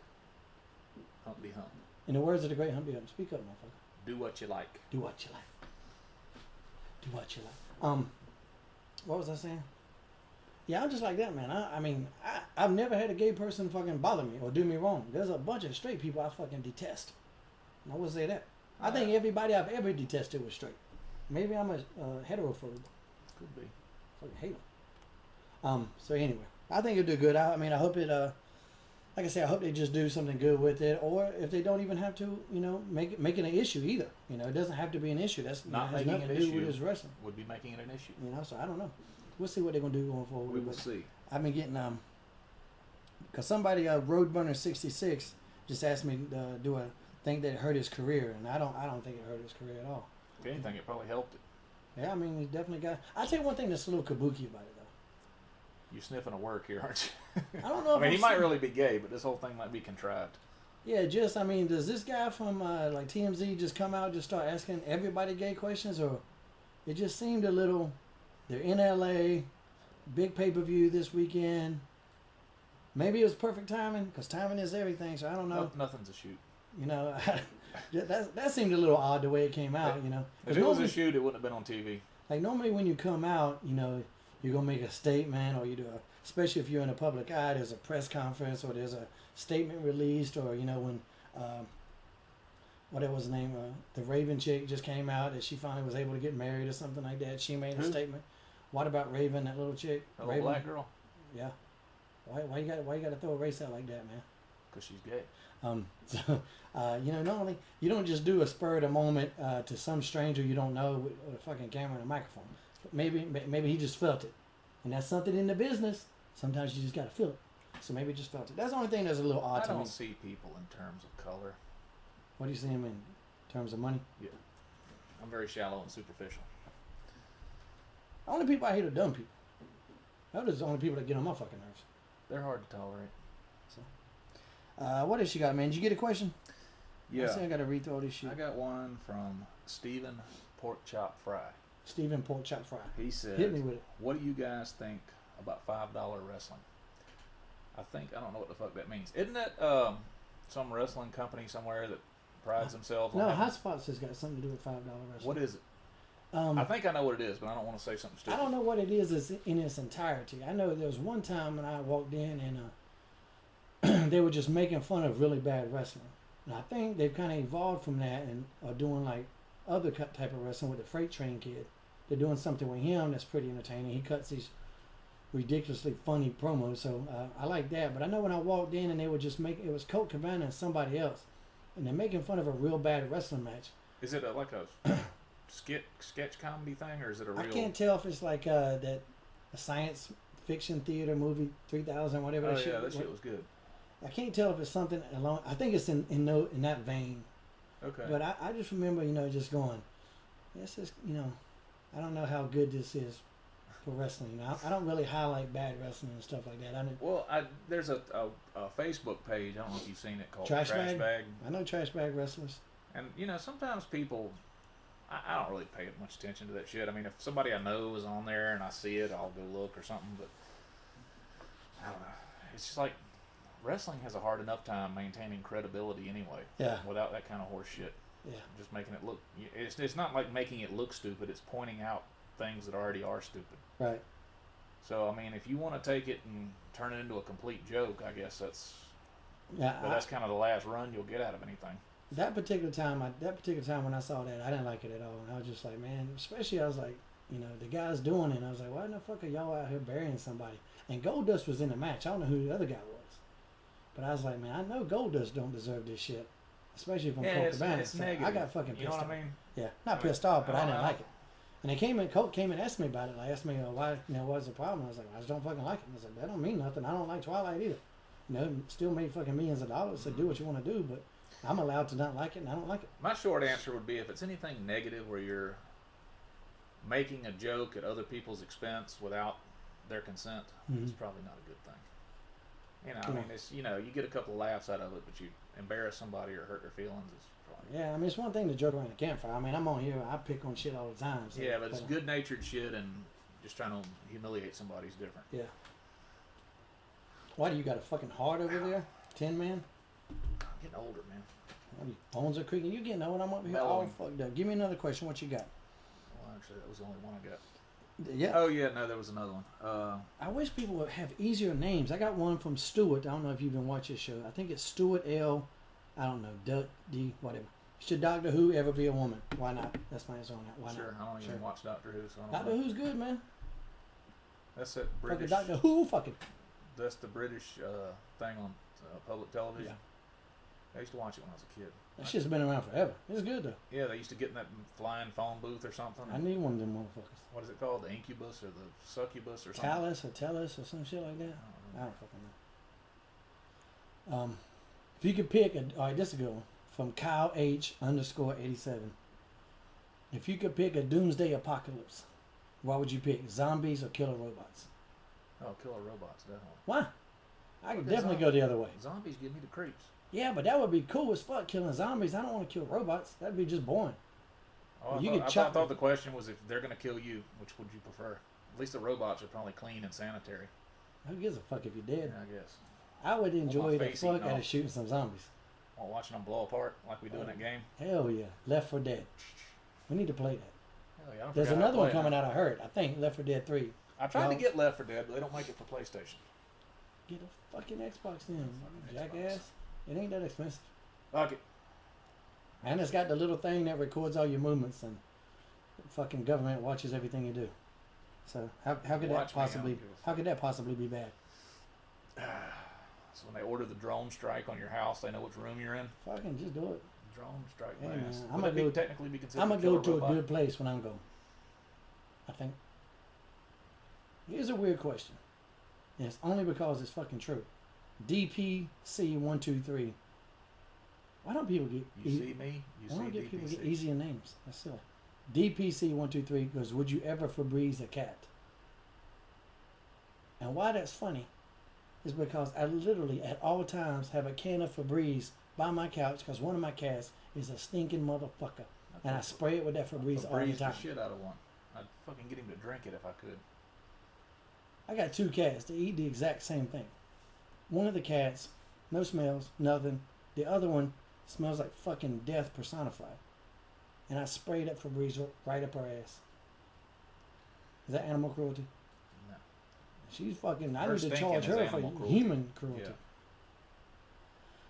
Humpty Hump, In the words of the great Humpty Hump, speak up, motherfucker. do what you like. Do what you like. Do what you like. What was I saying? Yeah, I'm just like that, man. I mean, I've never had a gay person fucking bother me or do me wrong. There's a bunch of straight people I fucking detest. And I would say that. I think everybody I've ever detested was straight. Maybe I'm a heterophobe. Could be. Fucking hate them. So anyway, I think it'll do good. I mean, I hope it. Like I say, I hope they just do something good with it, or if they don't even have to, you know, make it an issue either. You know, it doesn't have to be an issue. That's Not has making nothing an to do issue with his wrestling. would be making it an issue. You know, so I don't know. we'll see what they're gonna do going forward. We will see. I've been getting because somebody Roadburner66 just asked me do I think that it hurt his career, and I don't think it hurt his career at all. If anything, it probably helped it. Yeah, I mean, he's definitely got. I'll tell you one thing that's a little kabuki about it, though. You sniffing a work here, aren't you? I don't know. I mean, he might really be gay, but this whole thing might be contrived. Yeah, just I mean, does this guy from like TMZ just come out and just start asking everybody gay questions, or it just seemed a little? They're in LA, big pay-per-view this weekend. Maybe it was perfect timing because timing is everything. So I don't know. Nothing's a shoot. You know, that seemed a little odd the way it came out. You know, if it was a shoot, it wouldn't have been on TV. Like normally when you come out, you know, you're gonna make a statement, or you do especially if you're in a public eye, there's a press conference or there's a statement released, or you know when whatever was the name, the Raven chick just came out that she finally was able to get married or something like that. She made a statement. What about Raven, that little chick? A little black girl. Yeah. Why you got to throw a race out like that, man? Because she's gay. So, you know, normally you don't just do a spur of the moment to some stranger you don't know with a fucking camera and a microphone. But maybe he just felt it, and that's something in the business. Sometimes you just gotta feel it. So maybe he just felt it. That's the only thing that's a little odd to me. I don't see people in terms of color. What do you see him in terms of money? Yeah, I'm very shallow and superficial. The only people I hate are dumb people. Those are the only people that get on my fucking nerves. They're hard to tolerate. So, what else you got, man? Did you get a question? Yeah. I got to read through all this shit. I got one from Stephen Pork Chop Fry. Stephen Pork Chop Fry. He said, hit me with it. What do you guys think about $5 wrestling? I don't know what the fuck that means. Isn't that some wrestling company somewhere that prides themselves on No, having... Hot Spots has got something to do with $5 wrestling. What is it? I think I know what it is, but I don't want to say something stupid. I don't know what it is in its entirety. I know there was one time when I walked in and they were just making fun of really bad wrestling. And I think they've kind of evolved from that and are doing like other type of wrestling with the Freight Train Kid. They're doing something with him that's pretty entertaining. He cuts these ridiculously funny promos, so I like that. But I know when I walked in and they were just making, it was Colt Cabana and somebody else, and they're making fun of a real bad wrestling match. Is it like a sketch comedy thing, or is it a real... I can't tell if it's like a science fiction theater movie 3000, whatever that shit. Oh yeah, that shit was good. I can't tell if it's something along. I think it's in that vein. Okay. But I just remember, just going, this is, I don't know how good this is for wrestling. I don't really highlight bad wrestling and stuff like that. Well, there's a Facebook page, I don't know if you've seen it, called Trash Bag. I know Trash Bag Wrestlers. And, sometimes people, I don't really pay much attention to that shit. I mean, if somebody I know is on there and I see it, I'll go look or something. But, I don't know. It's just like, wrestling has a hard enough time maintaining credibility anyway. Yeah. Without that kind of horse shit. Yeah. Just making it look, it's not like making it look stupid, it's pointing out things that already are stupid. Right. So, I mean, if you want to take it and turn it into a complete joke, I guess that's... Yeah. But that's kind of the last run you'll get out of anything. That particular time when I saw that, I didn't like it at all. And I was just like, man, especially I was like, the guy's doing it. And I was like, why in the fuck are y'all out here burying somebody? And Goldust was in the match. I don't know who the other guy was. But I was like, man, I know Goldust don't deserve this shit. Especially from Colt Cabana. It's negative. I got fucking pissed off. You know what I mean? Yeah. Not pissed off, but I didn't like it. And Colt came and asked me about it. Like, asked me why, what's the problem? I was like, I just don't fucking like it. And I was like, that don't mean nothing. I don't like Twilight either. Still made fucking millions of dollars, so do what you want to do, but I'm allowed to not like it, and I don't like it. My short answer would be, if it's anything negative where you're making a joke at other people's expense without their consent, it's probably not a good thing. I mean, it's, you get a couple of laughs out of it, but you embarrass somebody or hurt their feelings, it's probably... Yeah, I mean, it's one thing to joke around the campfire. I mean, I'm on here, I pick on shit all the time. So, yeah, but it's good-natured shit, and just trying to humiliate somebody's different. Yeah. Why, do you got a fucking heart over there? 10 man? I'm getting older, man. Bones are creaking. You getting old? I'm up here all fucked up. Give me another question. What you got? Well, actually, that was the only one I got. Yeah. Oh, yeah, no, there was another one. I wish people would have easier names. I got one from Stuart. I don't know if you've been watching this show. I think it's Stuart L. I don't know, D, whatever. Should Doctor Who ever be a woman? Why not? That's my answer on that. Why not? Sure, I don't even watch Doctor Who, so I don't Doctor know. Who's good, man. That's that British... Fucking Doctor Who, fucking... That's the British thing on public television. I used to watch it when I was a kid. That shit's been around forever. It's good though. Yeah, they used to get in that flying phone booth or something. I need one of them motherfuckers. What is it called? The incubus or the succubus or something? Talus or Tellus or some shit like that. I don't fucking know. If you could pick all right, this is a good one from Kyle H _87. If you could pick a doomsday apocalypse, what would you pick? Zombies or killer robots? Oh, killer robots, definitely. Why? I could Because definitely go the other way. Zombies give me the creeps. Yeah, but that would be cool as fuck killing zombies. I don't want to kill robots. That'd be just boring. Oh, I thought the question was if they're going to kill you, which would you prefer? At least the robots are probably clean and sanitary. Who gives a fuck if you're dead? Yeah, I guess. I would enjoy the face fuck eating out of off. shooting some zombies. While watching them blow apart like we do in that game. Hell yeah. Left 4 Dead. We need to play that. Hell yeah, There's another one coming out, I heard. I think Left 4 Dead 3. I tried to get Left 4 Dead, but they don't make it for PlayStation. Get a fucking Xbox then, Fucking jackass. It ain't that expensive. Fuck it. And it's got the little thing that records all your movements, and the fucking government watches everything you do. So how could that possibly be bad? So when they order the drone strike on your house, they know which room you're in. Fucking just do it. Drone strike. Hey, blast. man, Would it technically be considered? I'm gonna go to robot? a good place when I'm going. I think. Here's a weird question. And it's only because it's fucking true. DPC123. Why don't people get? You see me? Why don't get people DPC? get easier names? That's silly. DPC123 goes, would you ever Febreze a cat? And why that's funny is because I literally at all times have a can of Febreze by my couch because one of my cats is a stinking motherfucker. And I spray it with that Febreze all the Febreze time. the shit out of one. I'd fucking get him to drink it if I could. I got 2 cats. They eat the exact same thing. One of the cats, no smells, nothing. The other one smells like fucking death personified. And I sprayed that Febreze right up her ass. Is that animal cruelty? No. She's fucking. I Her need to stinking charge is her for animal cruelty. human cruelty. Yeah.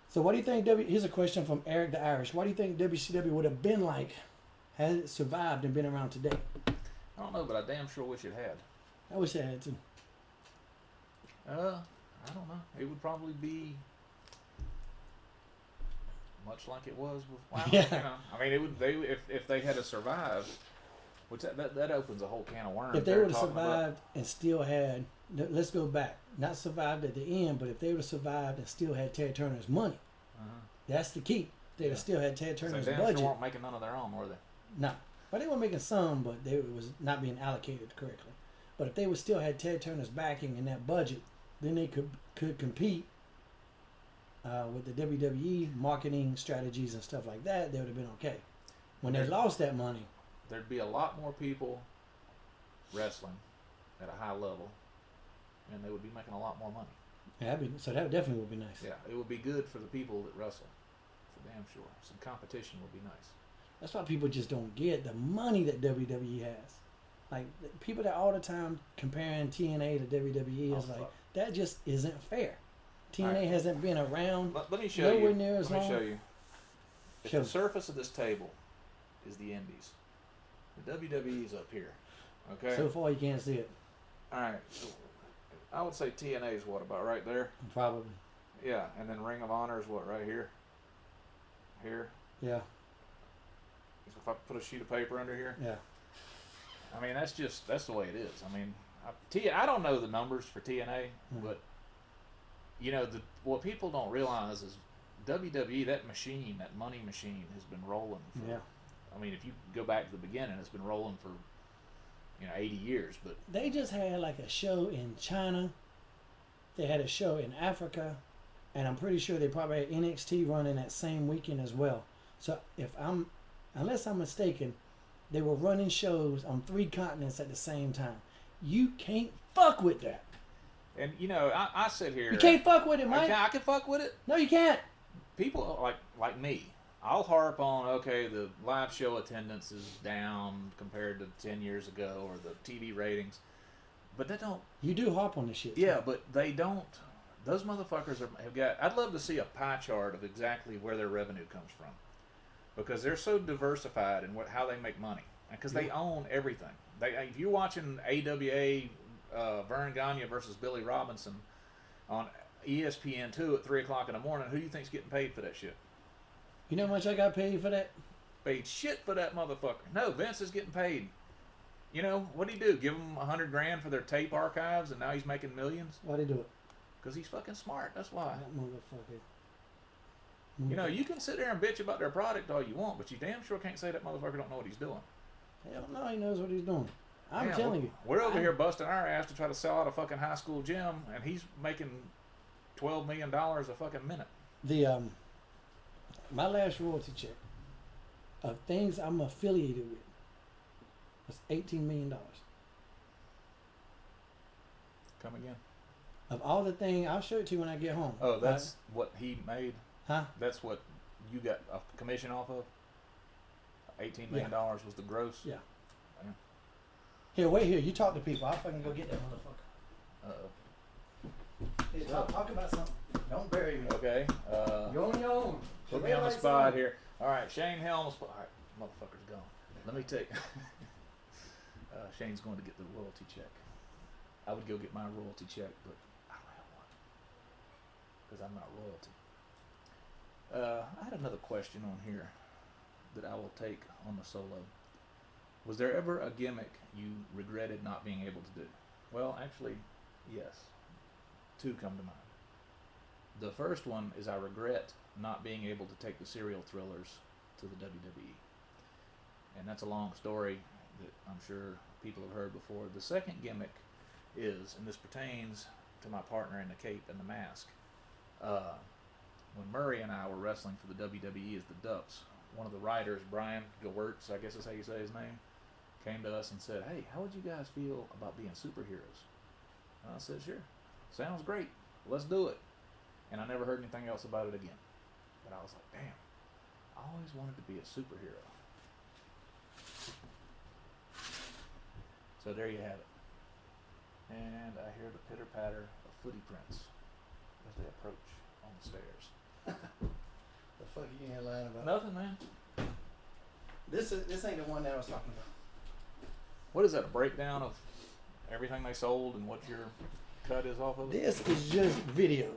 So, what do you think? Here's a question from Eric the Irish. What do you think WCW would have been like had it survived and been around today? I don't know, but I damn sure wish it had. I wish I had to. I don't know. It would probably be much like it was with. Well, Yeah. You know, I mean, it would. If they had to survive, which that opens a whole can of worms. If they there would have talking about- survived and still had, let's go back, not survived at the end, but if they would have survived and still had Ted Turner's money, that's the key. They'd have still had Ted So Turner's they damn budget. sure weren't making none of their own, were they? No. But they were making some, but it was not being allocated correctly. But if they would still had Ted Turner's backing and that budget, then they could compete with the WWE marketing strategies and stuff like that. They would have been okay. When they lost that money, There'd be a lot more people wrestling at a high level, and they would be making a lot more money. so that definitely would be nice. Yeah, it would be good for the people that wrestle, for damn sure. Some competition would be nice. That's why people just don't get the money that WWE has. Like people that all the time comparing TNA to WWE is like fuck. that just isn't fair. TNA Alright. hasn't been around. Let me show Nowhere you. near as Let me long. show you. If Show the me. surface of this table is the Indies, the WWE is up here. Okay. So far, you can't see it. All right. So I would say TNA is what, about right there? Probably. Yeah, and then Ring of Honor is what, right here? Here. Yeah. If I put a sheet of paper under here, Yeah. I mean that's the way it is. I mean, I don't know the numbers for TNA, but you know what people don't realize is WWE, that machine, that money machine, has been rolling. For, Yeah. I mean, if you go back to the beginning, it's been rolling for 80 years. But They just had like a show in China. They had a show in Africa, and I'm pretty sure they probably had NXT running that same weekend as well. So unless I'm mistaken, they were running shows on 3 continents at the same time. You can't fuck with that. and I sit here. You can't fuck with it, Mike. I can fuck with it. No, you can't. People like me, I'll harp on, okay, the live show attendance is down compared to 10 years ago, or the TV ratings, but they don't. You do harp on this shit. Yeah, but they don't. Those motherfuckers have got. I'd love to see a pie chart of exactly where their revenue comes from, because they're so diversified in how they make money, because they own everything. If you're watching AWA, Vern Gagne versus Billy Robinson on ESPN2 at 3 o'clock in the morning, who do you think's getting paid for that shit? You know how much I got paid for that? Paid shit for that motherfucker. No, Vince is getting paid. You know, what'd he do? Give them $100,000 for their tape archives, and now he's making millions? Why'd he do it? Because he's fucking smart. That's why. That motherfucker. You know, you can sit there and bitch about their product all you want, but you damn sure can't say that motherfucker don't know what he's doing. Hell no, he knows what he's doing. I'm Yeah, telling you. We're over here busting our ass to try to sell out a fucking high school gym, and he's making $12 million a fucking minute. The my last royalty check of things I'm affiliated with was $18 million. Come again? Of all the things, I'll show it to you when I get home. Oh, that's what he made? Huh? That's what you got a commission off of? $18 million was the gross? Yeah. Yeah. Here, wait here. You talk to people. I'll fucking go get that motherfucker. Uh-oh. Here, talk about something. Don't bury me. Okay. You're on your own. Put me on the spot here. All right, Shane Helms. All right, motherfucker's gone. Let me take. Shane's going to get the royalty check. I would go get my royalty check, but I don't have one because I'm not royalty. I had another question on here that I will take on the solo. Was there ever a gimmick you regretted not being able to do? Well, actually, yes. Two come to mind. The first one is I regret not being able to take the serial thrillers to the WWE. And that's a long story that I'm sure people have heard before. The second gimmick is, and this pertains to my partner in the cape and the mask, when Murray and I were wrestling for the WWE as the Dups, one of the writers, Brian Gewirtz, I guess is how you say his name, came to us and said, "Hey, how would you guys feel about being superheroes?" And I said, "Sure, sounds great, let's do it." And I never heard anything else about it again. But I was like, damn, I always wanted to be a superhero. So there you have it. And I hear the pitter-patter of footy prints as they approach on the stairs. The fuck you in here lying about? Nothing, man. This ain't the one that I was talking about. What is that, a breakdown of everything they sold and what your cut is off of it? This is just video.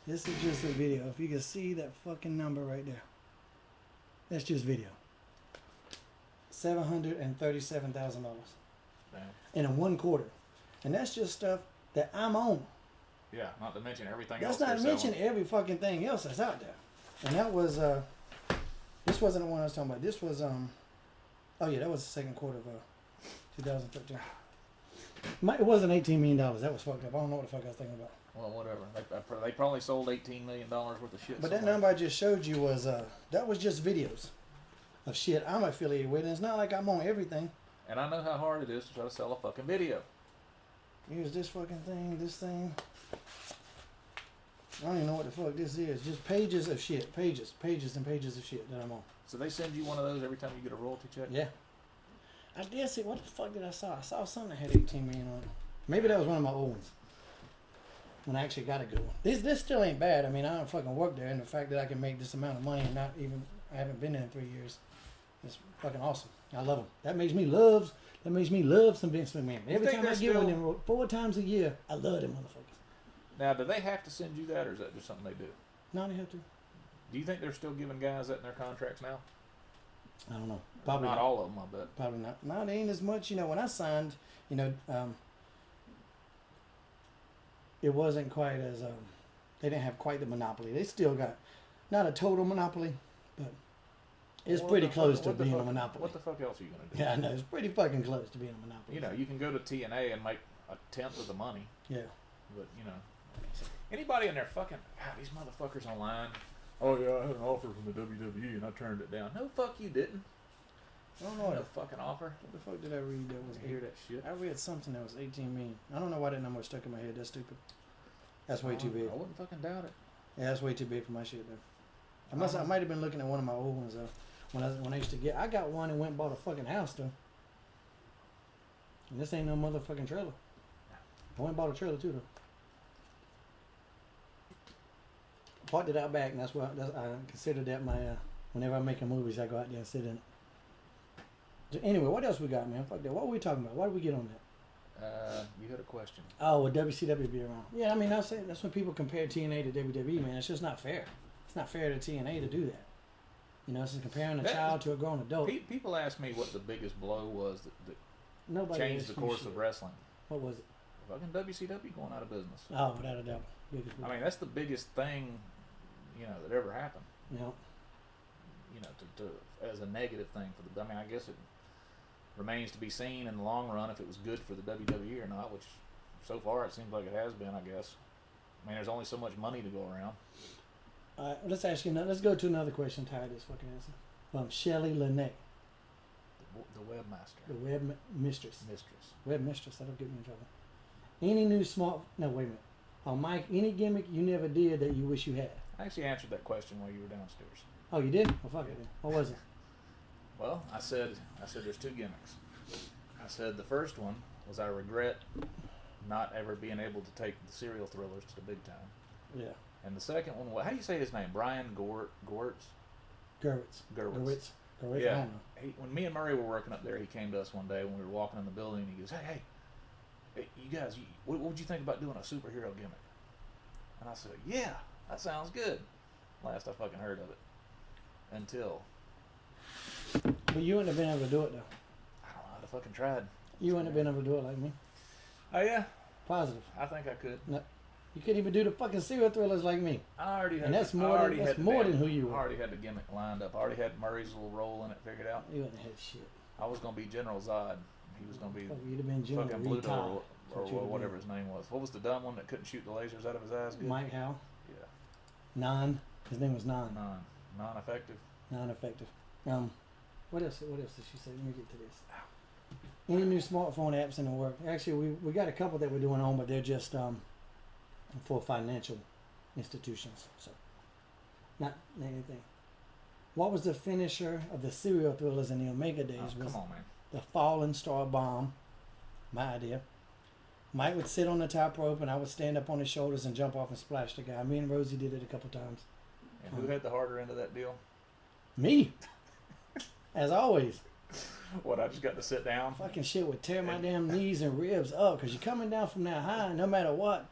This is just a video. If you can see that fucking number right there. That's just video. $737,000 Damn. in one quarter. And that's just stuff that I'm on. Yeah, not to mention everything That's else. not mention every fucking thing else that's out there. And that was this wasn't the one I was talking about. This was oh yeah, that was the second quarter of 2013. It wasn't $18 million. That was fucked up. I don't know what the fuck I was thinking about. Well, whatever. They probably sold $18 million worth of shit. But that number I just showed you was that was just videos of shit I'm affiliated with. And it's not like I'm on everything. And I know how hard it is to try to sell a fucking video. Here's this fucking thing, this thing. I don't even know what the fuck this is. Just pages of shit. Pages and pages of shit that I'm on. So they send you one of those every time you get a royalty check? Yeah. I did see, what the fuck did I saw? I saw something that had 18 million on it. Maybe that was one of my old ones. When I actually got a good one. This still ain't bad. I mean, I don't fucking work there, and the fact that I can make this amount of money and I haven't been there in 3 years, it's fucking awesome. I love them. That makes me love some Vince McMahon. Every time I get one of them 4 times a year, I love them motherfuckers. Now, do they have to send you that, or is that just something they do? No, they have to. Do you think they're still giving guys that in their contracts now? I don't know. Probably not all of them, I bet. Probably not. No, they ain't as much. You know, when I signed, you know, it wasn't quite as they didn't have quite the monopoly. They still got not a total monopoly, but it's pretty close to being a monopoly. What the fuck else are you gonna do? Yeah, I know, it's pretty fucking close to being a monopoly. You know, you can go to TNA and make a tenth of the money. Yeah. But you know, anybody in there fucking God, these motherfuckers online. Oh yeah, I had an offer from the WWE and I turned it down. No, fuck you didn't. I don't know No fucking offer. What the fuck did I read that was? I hear that shit. I read something that was 18 million. I don't know why that number was stuck in my head. That's stupid. That's way too big. I wouldn't fucking doubt it. Yeah, that's way too big for my shit though. I might have been looking at one of my old ones though. When I used to get, I got one and went and bought a fucking house though. And this ain't no motherfucking trailer. I went and bought a trailer too though. Parked it out back, and that's I consider that my. Whenever I'm making movies, I go out there and sit in it. So anyway, what else we got, man? Fuck that. What were we talking about? Why did we get on that? You had a question. Oh, would WCW be around? Yeah, I mean, that's when people compare TNA to WWE, man. It's just not fair. It's not fair to TNA to do that. You know, it's comparing a That- child to a grown adult. People ask me what the biggest blow was that Nobody changed the asked you course shit. of wrestling. What was it? Fucking WCW going out of business. Oh, without a doubt. Biggest I mean, that's the biggest thing, that ever happened. you know, To as a negative thing for the. I mean, I guess it remains to be seen in the long run if it was good for the WWE or not. Which, so far, it seems like it has been. I guess. I mean, there's only so much money to go around. all right, let's ask you. Let's go to another question. Tired of this fucking answer. From Shelly Lene, The webmaster, the web mistress. mistress. Web mistress. That'll get me in trouble. Any new smart? No, wait a minute. Mike, any gimmick you never did that you wish you had? I actually answered that question while you were downstairs. Oh, you did? Well, fuck it then. What was it? Well, I said there's two gimmicks. I said the first one was I regret not ever being able to take the serial thrillers to the big time. Yeah. And the second one, how do you say his name? Brian Gortz? Gerwitz. Gerwitz. Gerwitz. I Yeah. don't know. When me and Murray were working up there, he came to us one day when we were walking in the building, and he goes, hey, you guys, what would you think about doing a superhero gimmick? And I said, yeah, that sounds good. Last I fucking heard of it. Until, But you wouldn't have been able to do it, though. I don't know, I'd have fucking tried. You wouldn't have been able to do it like me. Oh, yeah? Positive. I think I could. No. You couldn't even do the fucking serial thrillers like me. I already had. And that's I more already than, had that's the more damn- than who you I were. already had the gimmick lined up. I already had Murray's little role in it figured out. You wouldn't have had shit. I was gonna be General Zod. He was gonna be Fuck, you'd have been General fucking Bluto Retard. or That's what you'd have whatever his name was. What was the dumb one that couldn't shoot the lasers out of his eyes? Good? Mike Howe. Yeah. His name was Non. Non-effective. Non-effective. What else did she say? Let me get to this. Any new smartphone apps in the work? Actually, we got a couple that we're doing on, but they're just for financial institutions. So, not anything. What was the finisher of the serial thrillers in the Omega days? Oh, Was come on, man. the Fallen Star Bomb. My idea. Mike would sit on the top rope, and I would stand up on his shoulders and jump off and splash the guy. Me and Rosie did it a couple times. And who had the harder end of that deal? Me, as always. What, I just got to sit down? Fucking shit would tear my damn knees and ribs up because you're coming down from that high, no matter what.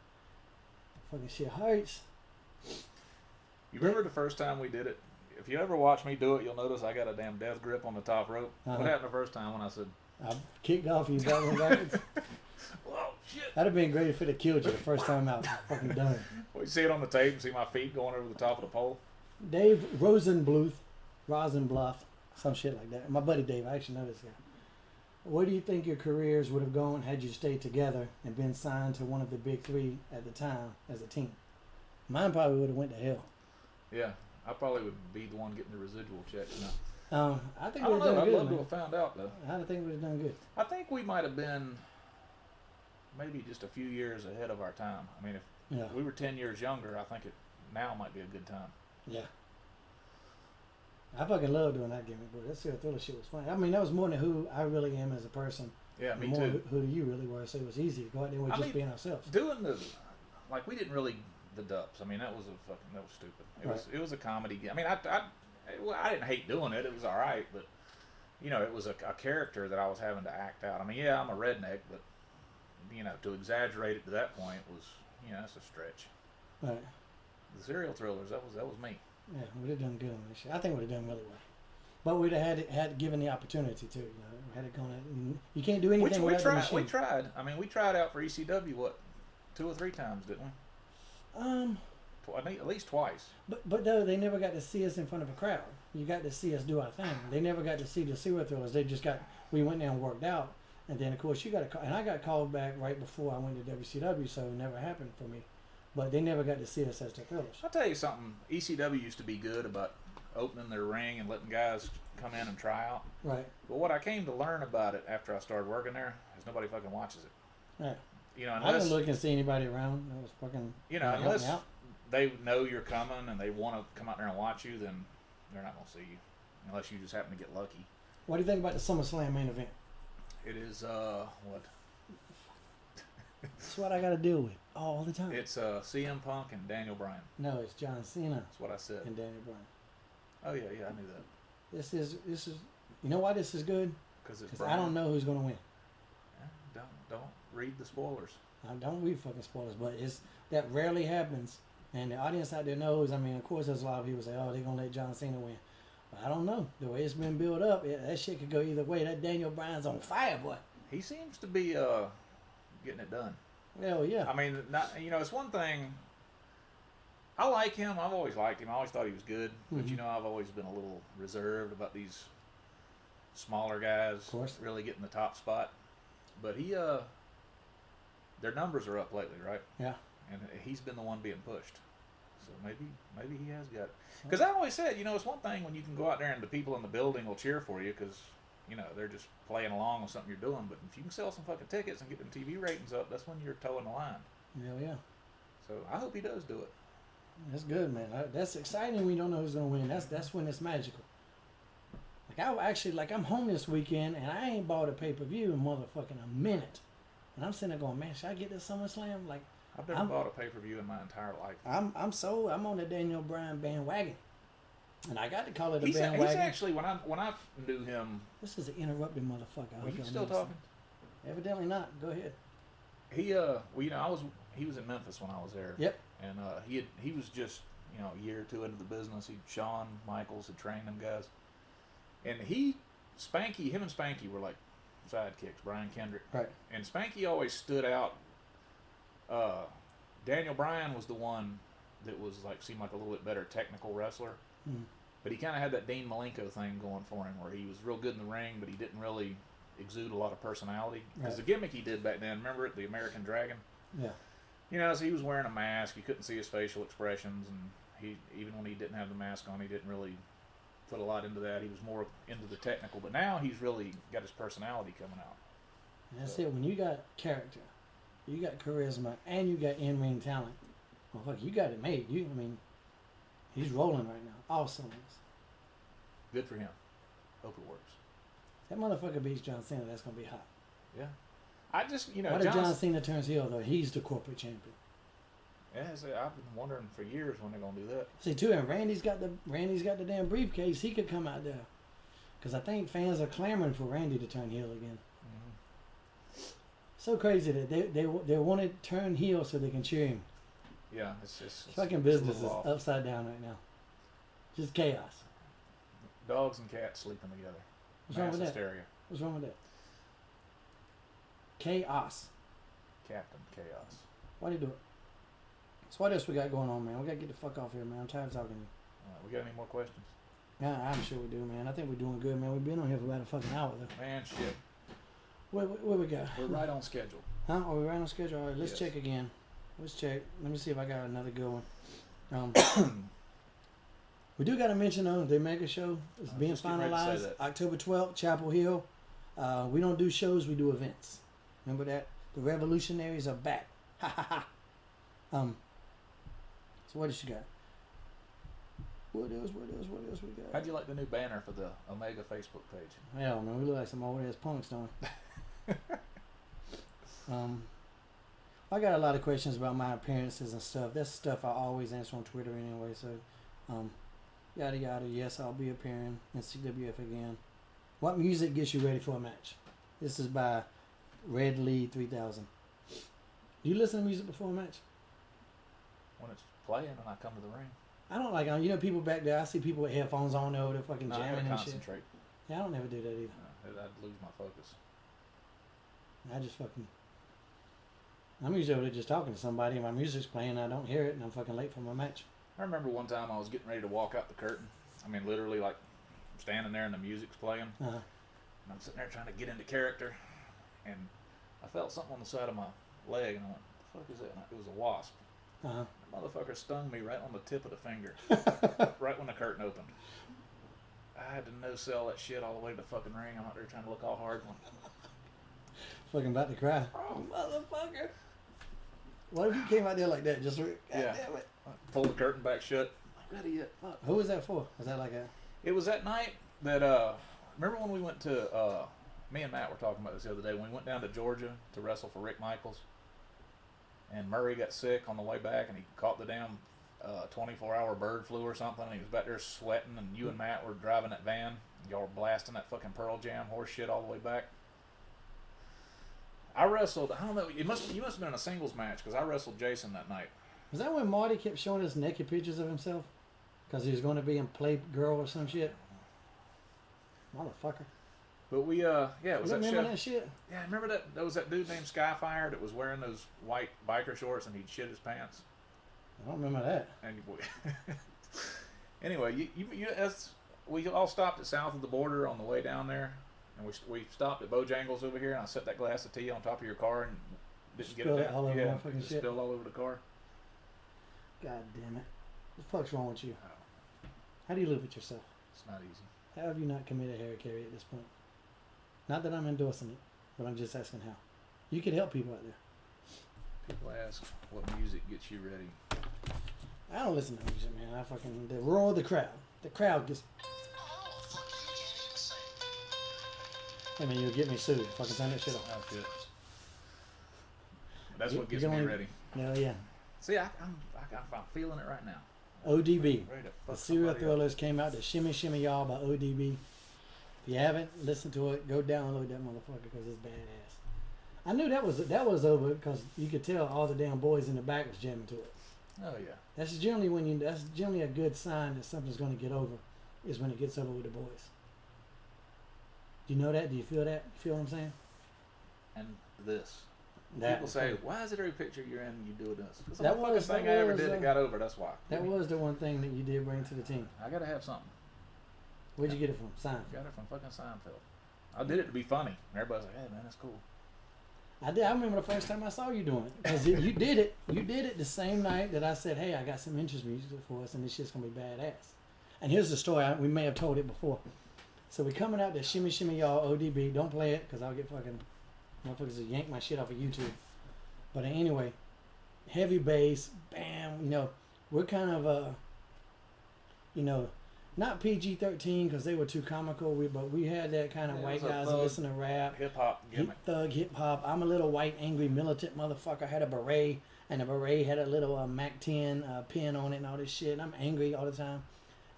Fucking shit hurts. You remember the first time we did it? If you ever watch me do it, you'll notice I got a damn death grip on the top rope. Uh-huh. What happened the first time when I said, I kicked off you backwards. whoa, shit. That'd have been great if it had killed you the first time out. Fucking done. Well, you see it on the tape and see my feet going over the top of the pole? Dave Rosenbluth, some shit like that. My buddy Dave, I actually know this guy. Where do you think your careers would have gone had you stayed together and been signed to one of the big three at the time as a team? Mine probably would have went to hell. Yeah, I probably would be the one getting the residual checks now. I think I we don't would have know. done I'd good, love to man. have found out, though. I think we would have done good. I think we might have been maybe just a few years ahead of our time. I mean, if Yeah. we were 10 years younger, I think it now might be a good time. Yeah. I fucking love doing that gimmick, bro. That serial thriller shit was fun. I mean, that was more than who I really am as a person. Yeah, me more too. Who you really were, so it was easy to go out there with I just mean, being ourselves. Doing like we didn't really the dubs. I mean, that was stupid. It was a comedy. I mean, I didn't hate doing it. It was all right, but it was a character that I was having to act out. I mean, yeah, I'm a redneck, but to exaggerate it to that point was that's a stretch. Right. The serial thrillers, that was me. Yeah, we'd have done good on this shit. I think we'd have done really well. But we'd have had given the opportunity too. Had it gone. You can't do anything without the machine. We tried. I mean, we tried out for ECW 2 or 3 times, didn't we? At least twice. But though they never got to see us in front of a crowd. You got to see us do our thing. They never got to see the serial thrillers. We went there and worked out, and then of course you got a call, and I got called back right before I went to WCW, so it never happened for me. But they never got to see us as the thrillers. I'll tell you something. ECW used to be good about opening their ring and letting guys come in and try out. Right. But what I came to learn about it after I started working there is nobody fucking watches it. Right. I Unless didn't look and see anybody around. That was fucking. unless they know you're coming and they want to come out there and watch you, then they're not gonna see you unless you just happen to get lucky. What do you think about the SummerSlam main event? It is what? That's what I got to deal with all the time. It's CM Punk and Daniel Bryan. No, it's John Cena That's what I said. and Daniel Bryan. Oh yeah, I knew that. This is. You know why this is good? Because I don't know who's gonna win. Don't read the spoilers. I don't read fucking spoilers, but that rarely happens And the audience out there knows. I mean, of course, there's a lot of people say, "Oh, they're gonna let John Cena win." But I don't know. The way it's been built up, that shit could go either way. That Daniel Bryan's on fire, boy. He seems to be getting it done. Hell yeah. I mean, it's one thing. I like him. I've always liked him. I always thought he was good. But, I've always been a little reserved about these smaller guys Of course. really getting the top spot. But their numbers are up lately, right? Yeah. And he's been the one being pushed. So maybe he has got it. Because I always said, it's one thing when you can go out there and the people in the building will cheer for you because, they're just playing along with something you're doing. But if you can sell some fucking tickets and get them TV ratings up, that's when you're towing the line. Hell yeah. So I hope he does do it. That's good, man. That's exciting when you don't know who's gonna win. That's when it's magical. I'm home this weekend and I ain't bought a pay-per-view in motherfucking a minute. And I'm sitting there going, man, should I get this SummerSlam? Like, I've never bought a pay-per-view in my entire life. I'm sold. I'm on the Daniel Bryan bandwagon. And I got to call it a bandwagon. He's actually, when I knew him... This is an interrupted motherfucker. Are you still talking? Evidently not. Go ahead. He was in Memphis when I was there. Yep. And he was just, a year or two into the business. Shawn Michaels had trained them guys. And him and Spanky were like sidekicks, Brian Kendrick. Right. And Spanky always stood out. Daniel Bryan was the one that seemed like a little bit better technical wrestler. Mm. But he kind of had that Dean Malenko thing going for him where he was real good in the ring, but he didn't really exude a lot of personality. Because the gimmick he did back then, remember it, the American Dragon? Yeah. So he was wearing a mask. You couldn't see his facial expressions, and even when he didn't have the mask on, he didn't really put a lot into that. He was more into the technical. But now he's really got his personality coming out. And that's it. When you got character, you got charisma, and you got in-ring talent, well, fuck, you got it made. He's rolling right now. All cylinders. Good for him. Hope it works. That motherfucker beats John Cena. That's gonna be hot. Yeah. I just, What if John Cena turns heel though? He's the corporate champion. Yeah, I've been wondering for years when they're gonna do that. See too, and Randy's got the damn briefcase. He could come out there, because I think fans are clamoring for Randy to turn heel again. Mm-hmm. So crazy that they want to turn heel so they can cheer him. Yeah, it's fucking business is upside down right now. Just chaos. Dogs and cats sleeping together. What's wrong with that? Hysteria. What's wrong with that? Chaos. Captain Chaos. Why do you do it? So what else we got going on, man? We gotta get the fuck off here, man. I'm tired of talking to you. We got any more questions? Yeah, I'm sure we do, man. I think we're doing good, man. We've been on here for about a fucking hour, though. Man, shit. What we got? We're right on schedule. Huh? Are we right on schedule? All right, let's check again. Let's check. Let me see if I got another good one. We do got to mention, though, the Mega Show is being finalized. October 12th, Chapel Hill. We don't do shows, we do events. Remember that? The Revolutionaries are back. Ha ha ha. So what else you got? What else we got? How'd you like the new banner for the Omega Facebook page? Hell, man, we look like some old ass punks, don't we? I got a lot of questions about my appearances and stuff. That's stuff I always answer on Twitter anyway. So, yada yada. Yes, I'll be appearing in CWF again. What music gets you ready for a match? This is by Red Lee 3000. Do you listen to music before a match? When it's playing and I come to the ring. I don't like, people back there. I see people with headphones on over there fucking jamming and shit. Yeah, I don't ever do that either. No, I'd lose my focus. I'm usually over there just talking to somebody and my music's playing, I don't hear it, and I'm fucking late for my match. I remember one time I was getting ready to walk out the curtain. I mean, literally, like, I'm standing there and the music's playing. Uh-huh. And I'm sitting there trying to get into character. And I felt something on the side of my leg, and I went, what the fuck is that? And it was a wasp. Uh-huh. The motherfucker stung me right on the tip of the finger. Right when the curtain opened. I had to no-sell that shit all the way to the fucking ring. I'm out there trying to look all hard. Fucking about to cry. Oh, motherfucker. What if you came out there like that? Just, God damn it. Pull the curtain back shut. Ready yet? Fuck. Who was that for? Was that like a... It was that night that, remember when we went to, me and Matt were talking about this the other day, when we went down to Georgia to wrestle for Rick Michaels, and Murray got sick on the way back, and he caught the damn 24-hour bird flu or something, and he was back there sweating, and you and Matt were driving that van, and y'all were blasting that fucking Pearl Jam horse shit all the way back. I wrestled, I don't know, you must have been in a singles match, because I wrestled Jason that night. Was that when Marty kept showing us naked pictures of himself? Because he was going to be in Playgirl or some shit? Motherfucker. But we, yeah, it was You that remember show. that shit? Yeah, remember that? There was that dude named Skyfire that was wearing those white biker shorts and he'd shit his pants. I don't remember that. And anyway, we all stopped at south of the border on the way down there, and we stopped at Bojangles over here, and I set that glass of tea on top of your car and didn't get Spilled it it down. all over Yeah, my fucking just shit. spilled all over the car. God damn it. What the fuck's wrong with you? Oh, How do you live with yourself? it's not easy. How have you not committed Harry Carey at this point? Not that I'm endorsing it, but I'm just asking how. You could help people out there. People ask what music gets you ready. I don't listen to music, man. I fucking the roar of the crowd. The crowd gets. I mean, you'll get me sued. Fucking turn that shit off. Oh shit. That's You- what gets you me can ready. No, yeah. See, I'm feeling it right now. ODB. Ready to The fuck Serial somebody up. Thrillers came out. The Shimmy Shimmy Y'all by ODB. If you haven't listened to it, go download that motherfucker because it's badass. I knew that was over because you could tell all the damn boys in the back was jamming to it. Oh yeah. That's generally a good sign that something's going to get over, is when it gets over with the boys. Do you know that? Do you feel that? You feel what I'm saying? And this. That People say, "Why is it every picture you're in you do this?" Because That the fucking was- thing that I ever was, did that got over. That's why. that was the one thing that you did bring to the team. I gotta have something. Where'd you get it from? Sign. Got it from fucking Seinfeld. I did it to be funny. And everybody's like, "Hey man, that's cool." I did. I remember the first time I saw you doing it because you did it. You did it the same night that I said, "Hey, I got some interest music for us, and this shit's gonna be badass." And here's the story. We may have told it before. So we're coming out to Shimmy Shimmy Y'all ODB. Don't play it because I'll get fucking motherfuckers to yank my shit off of YouTube. But anyway, heavy bass, bam. You know, we're kind of not PG-13 because they were too comical. But we had that kind of Yeah, it white was a guys that thug listen to rap. Hip hop gimmick. Hip hop. I'm a little white, angry, militant motherfucker. I had a beret, and the beret had a little Mac 10 pin on it and all this shit. And I'm angry all the time.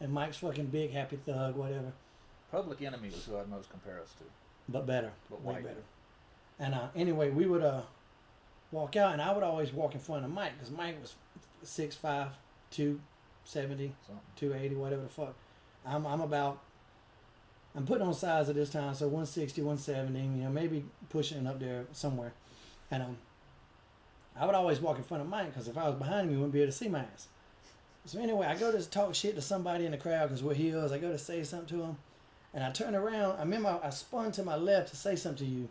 And Mike's fucking big, happy thug, whatever. Public Enemy was who I'd most compare us to. But better. But way white. better. And anyway, we would walk out, and I would always walk in front of Mike because Mike was 6'5", 270, Something. 280, whatever the fuck. I'm putting on size at this time, so 160, 170, maybe pushing up there somewhere. And I would always walk in front of Mike because if I was behind him, you wouldn't be able to see my ass. So anyway, I go to talk shit to somebody in the crowd because we're heels. I go to say something to him, and I turn around. I remember I spun to my left to say something to you,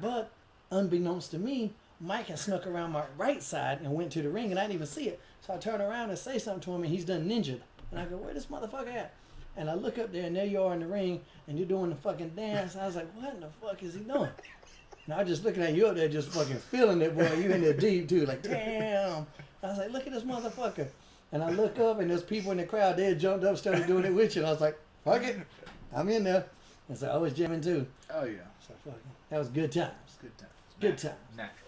but unbeknownst to me, Mike had snuck around my right side and went to the ring, and I didn't even see it. So I turn around and say something to him, and he's done ninja'd. And I go, "Where this motherfucker at?" And I look up there, and there you are in the ring, and you're doing the fucking dance. I was like, "What in the fuck is he doing?" And I was just looking at you up there, just fucking feeling it, boy. You in there deep too, like damn. I was like, "Look at this motherfucker." And I look up, and there's people in the crowd. They had jumped up, started doing it with you. And I was like, "Fuck it, I'm in there." And so I was jamming too. Oh yeah. So fucking, that was good times. Good times. Good times. Natural.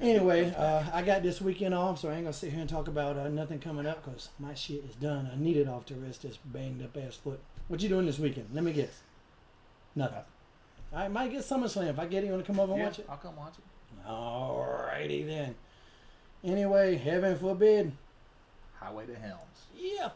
Anyway, I got this weekend off, so I ain't gonna sit here and talk about nothing coming up because my shit is done. I need it off to rest this banged up ass foot. What you doing this weekend? Let me guess. Nothing. I might get Summerslam. If I get it, you want to come over and Yeah, watch it? I'll come watch it. Alrighty then. Anyway, heaven forbid. Highway to Helms. Yeah.